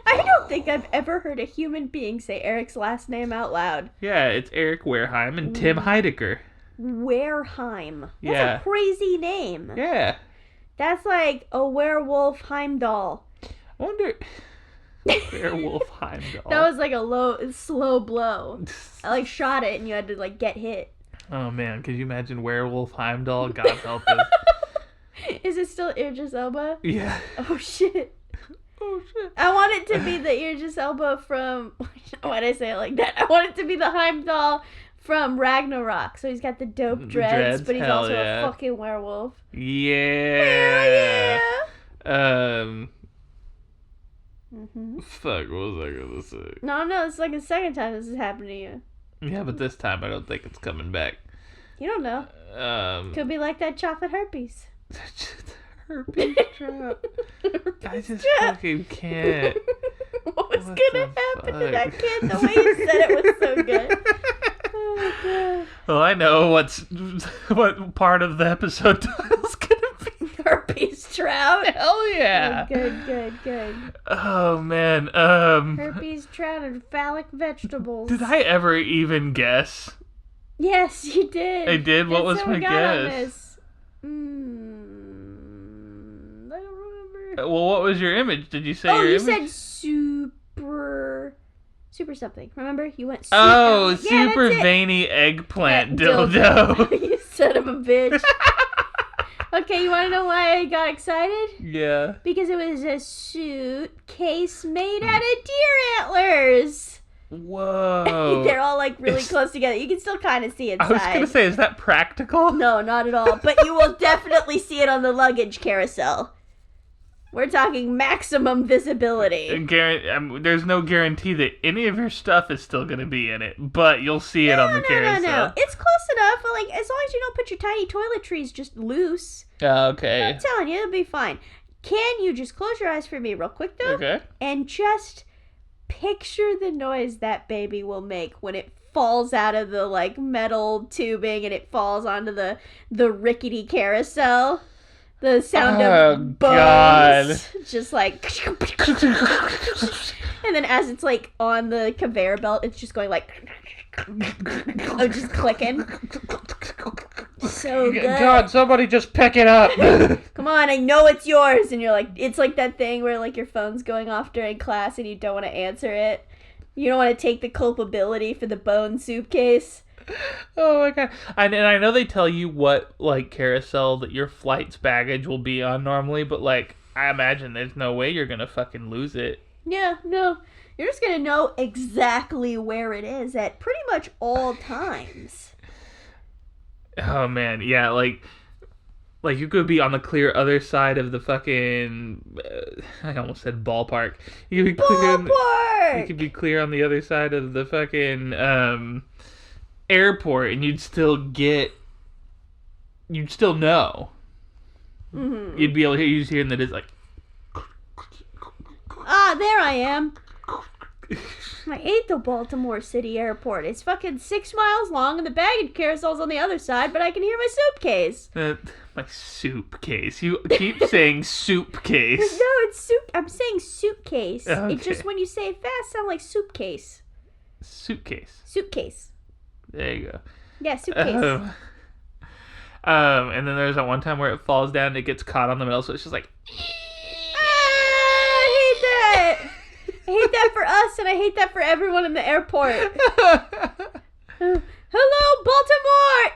I don't think I've ever heard a human being say Eric's last name out loud. Yeah, it's Eric Wareheim and Tim Heidecker. Wareheim. That's Yeah. a crazy name. Yeah. That's like a werewolf Heimdall. I wonder... Werewolf Heimdall. That was like a slow blow. I like shot it and you had to like get hit. Oh man, could you imagine Werewolf Heimdall? God help us. Is it still Idris Elba? Yeah. Oh shit. Oh shit. I want it to be the Idris Elba from... Why did I say it like that? I want it to be the Heimdall from Ragnarok. So he's got the dope dreads, but he's also a fucking werewolf. Yeah. Hell yeah. Fuck, what was I gonna say? No, it's like the second time this has happened to you. Yeah, but this time I don't think it's coming back. You don't know. Could be like that chocolate herpes. Herpes Trout. I just fucking can't. What was gonna happen to that kid? The way you said it was so good. Oh, God. Well, I know what part of the episode title's gonna be. Herpes Trout. Hell yeah. Good. Oh man. Herpes Trout and phallic vegetables. Did I ever even guess? Yes, you did. I did? What was my guess? I don't remember. Well, what was your image? Did you say Oh, your you image? said super something. Remember? You went super. Oh, yeah, super that's it. veiny eggplant Dildo. dildo. You son of a bitch. Okay, you want to know why I got excited? Yeah. Because it was a suitcase made out of deer antlers. Whoa. They're all like really close together. You can still kind of see inside. I was gonna say, is that practical? No, not at all. But you will definitely see it on the luggage carousel. We're talking maximum visibility. There's no guarantee that any of your stuff is still gonna be in it, but you'll see it on the carousel. No. It's close enough. But like, as long as you don't put your tiny toiletries just loose. Okay. I'm telling you, it'll be fine. Can you just close your eyes for me real quick, though? Okay. And just picture the noise that baby will make when it falls out of the, like, metal tubing and it falls onto the rickety carousel. The sound of bones. God. Just like... And then as it's, like, on the conveyor belt, it's just going, like... Oh, just clicking. So good. God, somebody just pick it up. Come on, I know it's yours. And you're like, it's like that thing where like your phone's going off during class and you don't want to answer it. You don't want to take the culpability for the bone soup case. Oh my God. And I know they tell you what like carousel that your flight's baggage will be on normally, but like I imagine there's no way you're gonna fucking lose it. Yeah, no. You're just gonna know exactly where it is at pretty much all times. Oh man, yeah, like you could be on the clear other side of the fucking I almost said ballpark. You could be Ballpark! you could be clear on the other side of the fucking airport and you'd still know. Mm-hmm. You'd be able to hear hearing that it's like Ah, there I am. I hate the Baltimore City airport. It's fucking 6 miles long and the baggage carousel's on the other side, but I can hear my suitcase. my soup case. You keep saying soup case. No, it's soup. I'm saying suitcase. Okay. It's just when you say it fast, sound like suitcase. Suitcase. Suitcase. There you go. Yeah, suitcase. And then there's that one time where it falls down and it gets caught on the middle, so it's just like... I hate that. I hate that for us, and I hate that for everyone in the airport. Hello, Baltimore!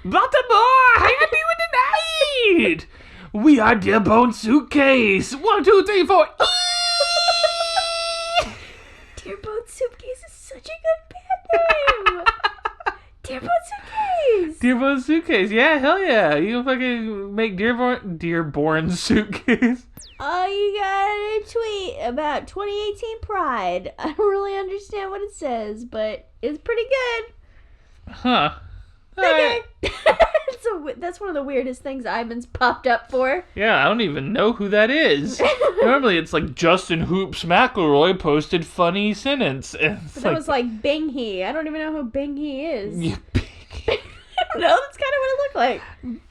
Baltimore! Happy with the night! We are Dearbone Suitcase! 1, 2, 3, 4... Dearbone Suitcase is such a good band name! Dearbone Suitcase! Dearbone Suitcase, yeah, hell yeah. You fucking make Dearborn Suitcase. Oh, you got a tweet about 2018 Pride. I don't really understand what it says, but it's pretty good. Huh. Okay. That's one of the weirdest things Ivan's popped up for. Yeah, I don't even know who that is. Normally it's like Justin Hoops McElroy posted funny sentence. But that was like Bing He. I don't even know who Bing He is. Yeah, I don't know. That's kind of what it looked like.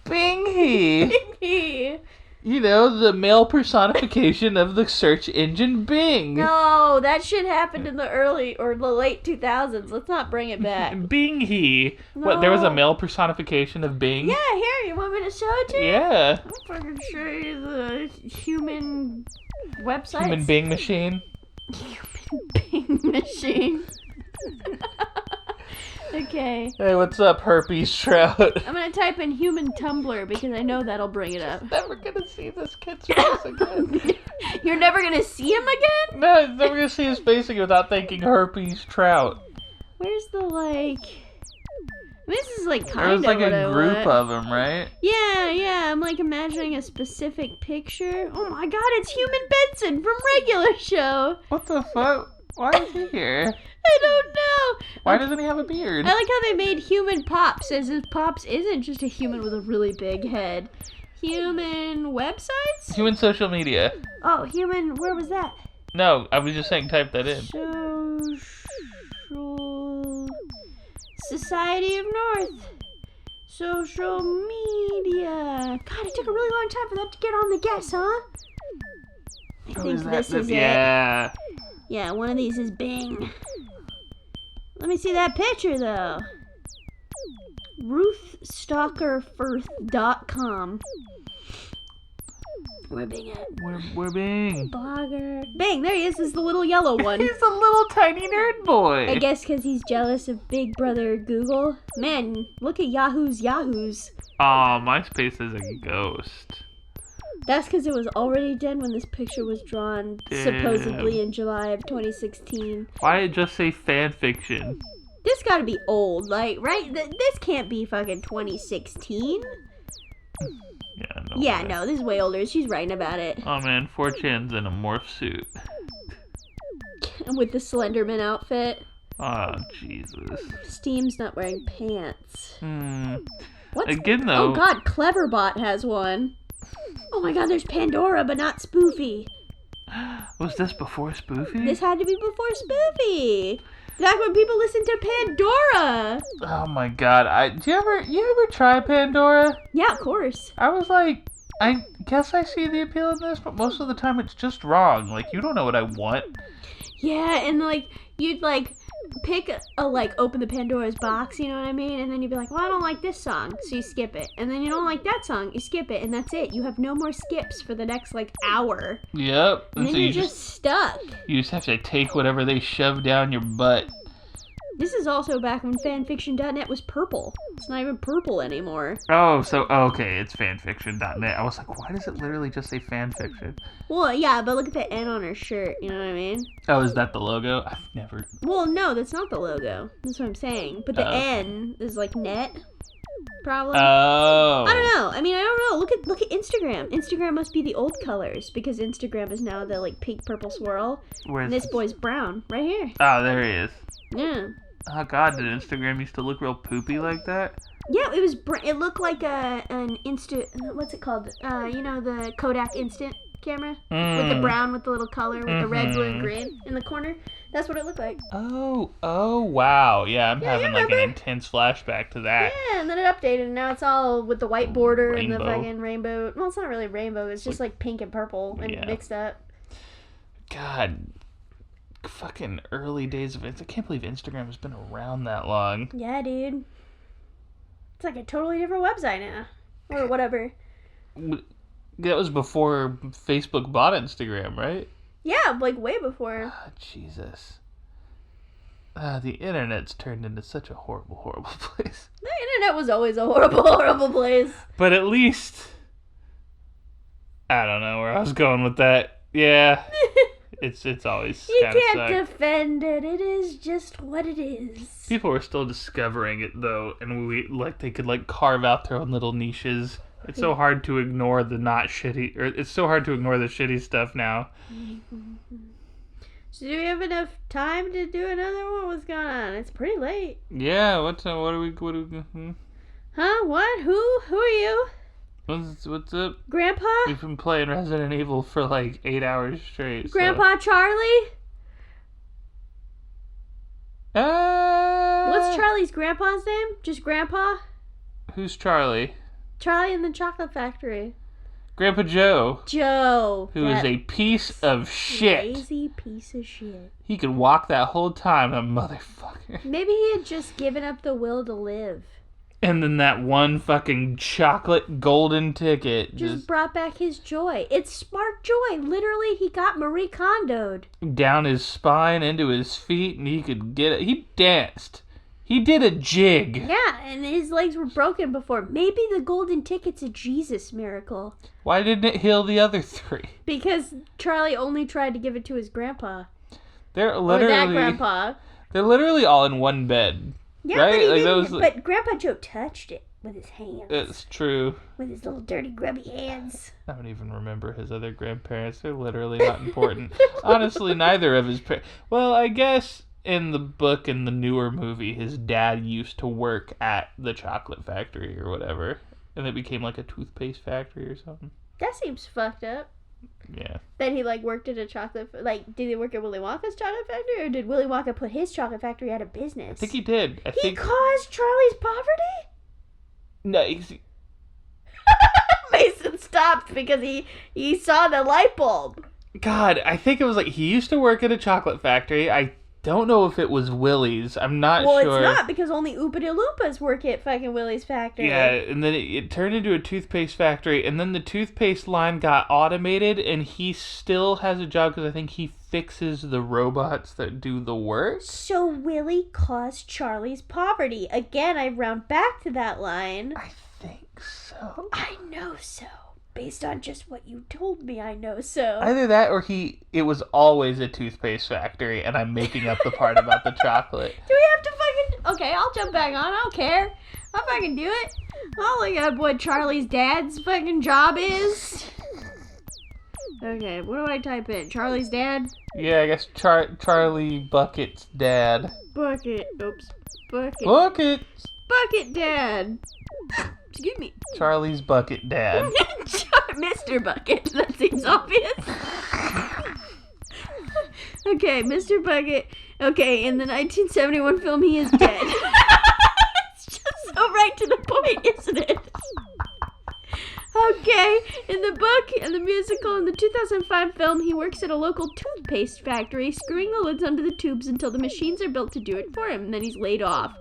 Bing He. Bing He. You know, the male personification of the search engine Bing. No, that shit happened in the early or the late 2000s. Let's not bring it back. Bing He. No. What, there was a male personification of Bing? Yeah, here, you want me to show it to you? Yeah. I'll fucking show you the human website. Human Bing machine. Human Bing machine. Okay. Hey, what's up, Herpes Trout? I'm gonna type in human Tumblr because I know that'll bring it up. Never gonna see this kid's face again. You're never gonna see him again? No, he's never gonna see his face again without thinking Herpes Trout. Where's the like? This is like There kind was of like what a I group want. of them, right? Yeah. I'm like imagining a specific picture. Oh my god, it's Human Benson from Regular Show. What the fuck? Why is he here? I don't know. Why doesn't he have a beard? I like how they made Human Pops as if Pops isn't just a human with a really big head. Human websites? Human social media. Oh, human. Where was that? No, I was just saying type that in. Social Society of North. Social media. God, it took a really long time for that to get on the guess, huh? I think this is it. Yeah. Yeah, one of these is Bing. Let me see that picture, though. RuthStalkerFirth.com. Where Bing at? Where Bing? Blogger. Bing, there he is. This is the little yellow one. He's a little tiny nerd boy. I guess because he's jealous of Big Brother Google. Man, look at Yahoo's. Aw, MySpace is a ghost. That's because it was already dead when this picture was drawn, supposedly in July of 2016. Why did it just say fan fiction? This gotta be old, like, right? This can't be fucking 2016. Yeah, no, this is way older. She's writing about it. Oh man, 4chan's in a morph suit. With the Slenderman outfit. Oh, Jesus. Steam's not wearing pants. Again, though. Oh god, Cleverbot has one. Oh my god, there's Pandora, but not Spoofy. Was this before Spoofy? This had to be before Spoofy. Back when people listened to Pandora. Oh my god, you ever try Pandora? Yeah, of course. I was like, I guess I see the appeal in this, but most of the time it's just wrong. Like, you don't know what I want. Yeah, and like, you'd like pick open the Pandora's box, you know what I mean? And then you'd be like, well, I don't like this song, so you skip it. And then you don't like that song, you skip it, and that's it. You have no more skips for the next hour. Yep. And then so you're just stuck. You just have to take whatever they shove down your butt. This is also back when fanfiction.net was purple. It's not even purple anymore. Okay, it's fanfiction.net. I was like, why does it literally just say fanfiction? Well, yeah, but look at the N on her shirt, you know what I mean? Oh, is that the logo? I've never... Well, no, that's not the logo. That's what I'm saying. But the N is like net, probably. Oh. I don't know. I mean, I don't know. Look at Instagram. Instagram must be the old colors because Instagram is now the pink purple swirl. And this boy's brown right here. Oh, there he is. Yeah. Oh god, did Instagram used to look real poopy like that? Yeah, it looked like an instant. What's it called? The Kodak instant camera with the brown with the little color with the red, blue, and green in the corner. That's what it looked like. Oh wow. Yeah, I'm having an intense flashback to that. Yeah, and then it updated, and now it's all with the white border and the Rainbow. fucking rainbow. Well, it's not really rainbow. It's just pink and purple and mixed up. God. Fucking early days of it. I can't believe Instagram has been around that long. Yeah, dude. It's like a totally different website now. Or whatever. That was before Facebook bought Instagram, right? Yeah, way before. Oh, Jesus. The internet's turned into such a horrible, horrible place. The internet was always a horrible, horrible place. But at least... I don't know where I was going with that. Yeah. It's always you kind of can't defend it. It is just what it is. People are still discovering it though, and they could carve out their own little niches. It's so hard to ignore the not shitty, or it's so hard to ignore the shitty stuff now. So do we have enough time to do another one? What's going on? It's pretty late. Yeah. What are we? Huh? What? Who are you? What's up? Grandpa? We've been playing Resident Evil for 8 hours straight. Grandpa Charlie? What's Charlie's grandpa's name? Just Grandpa? Who's Charlie? Charlie in the Chocolate Factory. Grandpa Joe. Joe. Who is a piece of shit. Lazy piece of shit. He could walk that whole time, that motherfucker. Maybe he had just given up the will to live. And then that one fucking chocolate golden ticket just brought back his joy. It sparked joy. Literally, he got Marie Kondo'd. Down his spine, into his feet, and he could get it. He danced. He did a jig. Yeah, and his legs were broken before. Maybe the golden ticket's a Jesus miracle. Why didn't it heal the other 3? Because Charlie only tried to give it to his grandpa. They're literally... Or that grandpa. They're literally all in one bed. Yeah, right? but he didn't. But Grandpa Joe touched it with his hands. It's true. With his little dirty, grubby hands. I don't even remember his other grandparents. They're literally not important. Honestly, neither of his parents... Well, I guess in the book and the newer movie, his dad used to work at the chocolate factory or whatever. And it became a toothpaste factory or something. That seems fucked up. Yeah. That he worked at a chocolate... did he work at Willy Wonka's chocolate factory? Or did Willy Wonka put his chocolate factory out of business? I think he did. He caused Charlie's poverty? No, Mason stopped because he saw the light bulb. God, I think it was he used to work at a chocolate factory. I don't know if it was Willie's. I'm not Well, sure. it's not, because only Oompa Loompas work at fucking Willie's factory. Yeah, and then it turned into a toothpaste factory, and then the toothpaste line got automated, and he still has a job because I think he fixes the robots that do the work. So Willie caused Charlie's poverty. Again, I round back to that line. I think so. I know so. Based on just what you told me, I know so. Either that or it was always a toothpaste factory, and I'm making up the part about the chocolate. Do we have to fucking... Okay, I'll jump back on. I don't care. I'll fucking do it. I'll look up what Charlie's dad's fucking job is. Okay, what do I type in? Charlie's dad? Yeah, I guess Charlie Bucket's dad. Bucket. Oops. Bucket. Bucket! Bucket dad. Excuse me. Charlie's Bucket dad. Mr. Bucket. That seems obvious. Okay, Mr. Bucket. Okay, in the 1971 film, he is dead. It's just so right to the point, isn't it? Okay, in the book, in the musical, in the 2005 film, he works at a local toothpaste factory, screwing the lids onto the tubes until the machines are built to do it for him, and then he's laid off.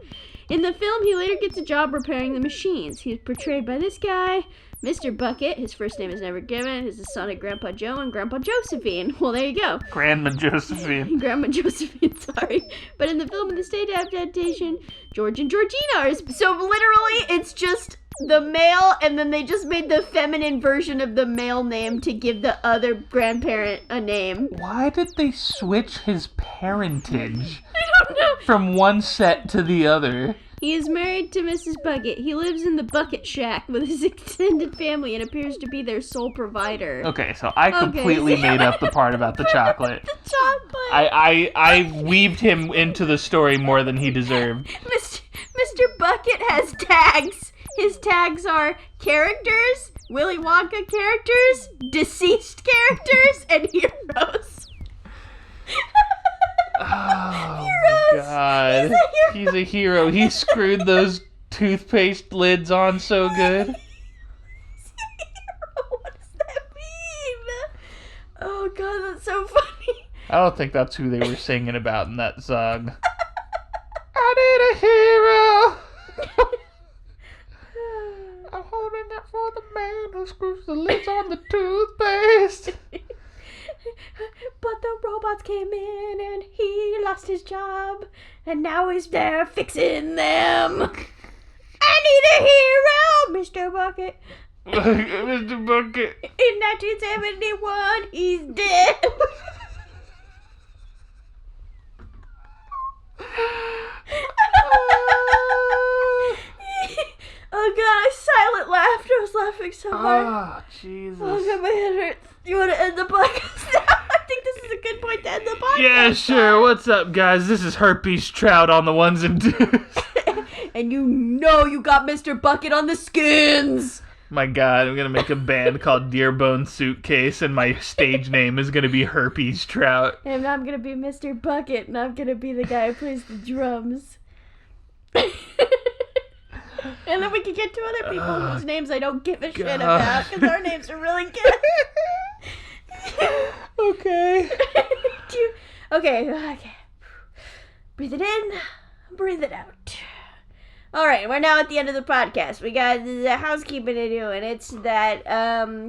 In the film, he later gets a job repairing the machines. He is portrayed by this guy, Mr. Bucket. His first name is never given. He's the son of Grandpa Joe and Grandpa Josephine. Well, there you go. Grandma Josephine. Grandma Josephine, sorry. But in the film and the stage adaptation, George and Georgina are... So literally, it's just the male, and then they just made the feminine version of the male name to give the other grandparent a name. Why did they switch his parentage I don't know. from one set to the other? He is married to Mrs. Bucket. He lives in the Bucket Shack with his extended family and appears to be their sole provider. Okay, so I completely made up the part about the chocolate. The chocolate! I weaved him into the story more than he deserved. Mr. Bucket has tags. His tags are characters, Willy Wonka characters, deceased characters, and heroes. Oh Heroes. my god. He's a hero. He screwed those toothpaste lids on so good. What does that mean? Oh god, that's so funny. I don't think that's who they were singing about in that song. I need a hero. I'm holding out for the man who screws the lids on the toothpaste. But the robots came in and he lost his job, and now he's there fixing them. I need a hero, Mr. Bucket. Mr. Bucket. In 1971, he's dead. Oh god, I silent laughed. I was laughing so hard. Oh, Jesus. Oh god, my head hurts. You want to end the podcast now? I think this is a good point to end the podcast. Yeah, sure. What's up, guys? This is Herpes Trout on the ones and twos. And you know you got Mr. Bucket on the skins. My god, I'm gonna make a band called Dearbone Suitcase, and my stage name is gonna be Herpes Trout. And I'm gonna be Mr. Bucket, and I'm gonna be the guy who plays the drums. And then we can get to other people whose names I don't give a shit about, because our names are really good. Okay. Okay. Breathe it in, breathe it out. Alright, we're now at the end of the podcast. We got the housekeeping to do, and it's that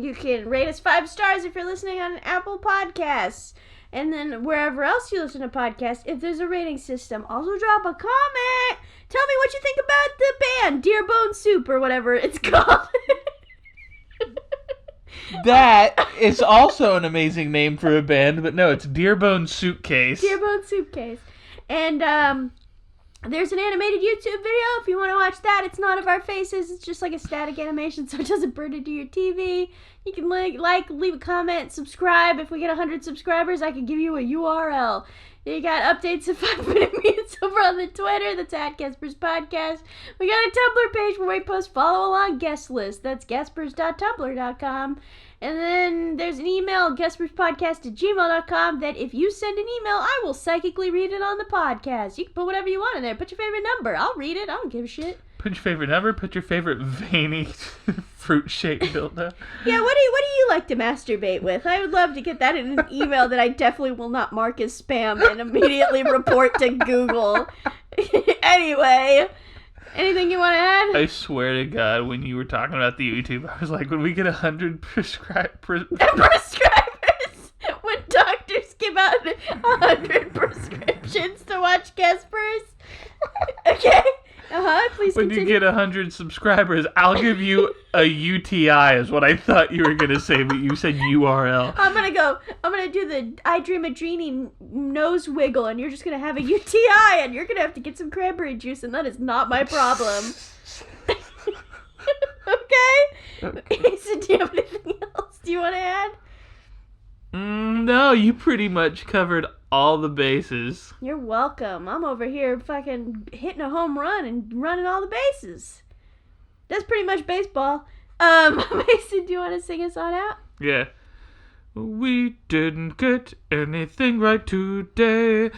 you can rate us 5 stars if you're listening on Apple Podcasts. And then wherever else you listen to podcasts, if there's a rating system, also drop a comment. Tell me what you think about the band, Dearbone Soup, or whatever it's called. That is also an amazing name for a band, but no, it's Dearbone Suitcase. Dearbone Suitcase. And there's an animated YouTube video if you want to watch that. It's not of our faces. It's just like a static animation, so it doesn't burn into your TV. You can leave a comment, subscribe. If we get 100 subscribers, I can give you a URL. You got updates of 5-minute memes over on the Twitter. That's at GuESPers Podcast. We got a Tumblr page where we post follow-along guest lists. That's GuESPers.tumblr.com. And then there's an email, GuESpersPodcast@gmail.com, that if you send an email, I will psychically read it on the podcast. You can put whatever you want in there. Put your favorite number. I'll read it. I don't give a shit. Put your favorite number. Put your favorite veiny fruit-shaped dildo. Yeah, what do you like to masturbate with? I would love to get that in an email that I definitely will not mark as spam and immediately report to Google. Anyway, anything you want to add? I swear to God, when you were talking about the YouTube, I was like, when we get 100 Prescribers. When doctors give out 100 prescriptions to watch GuESPers. Okay. Please when continue. you get 100 subscribers, I'll give you a UTI is what I thought you were going to say, but you said URL. I'm gonna do the I Dream a Genie nose wiggle, and you're just gonna have a UTI, and you're gonna have to get some cranberry juice, and that is not my problem. Okay? So do you have anything else do you want to add? No, you pretty much covered all the bases. You're welcome. I'm over here fucking hitting a home run and running all the bases. That's pretty much baseball. Mason, do you want to sing us on out? Yeah. We didn't get anything right today,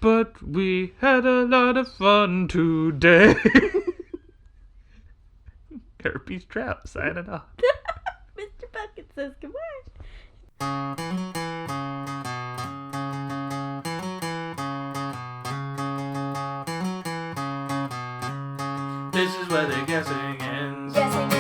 but we had a lot of fun today. Herpes Trout signing off. Mr. Bucket says goodbye. This is where the guessing ends. Guessing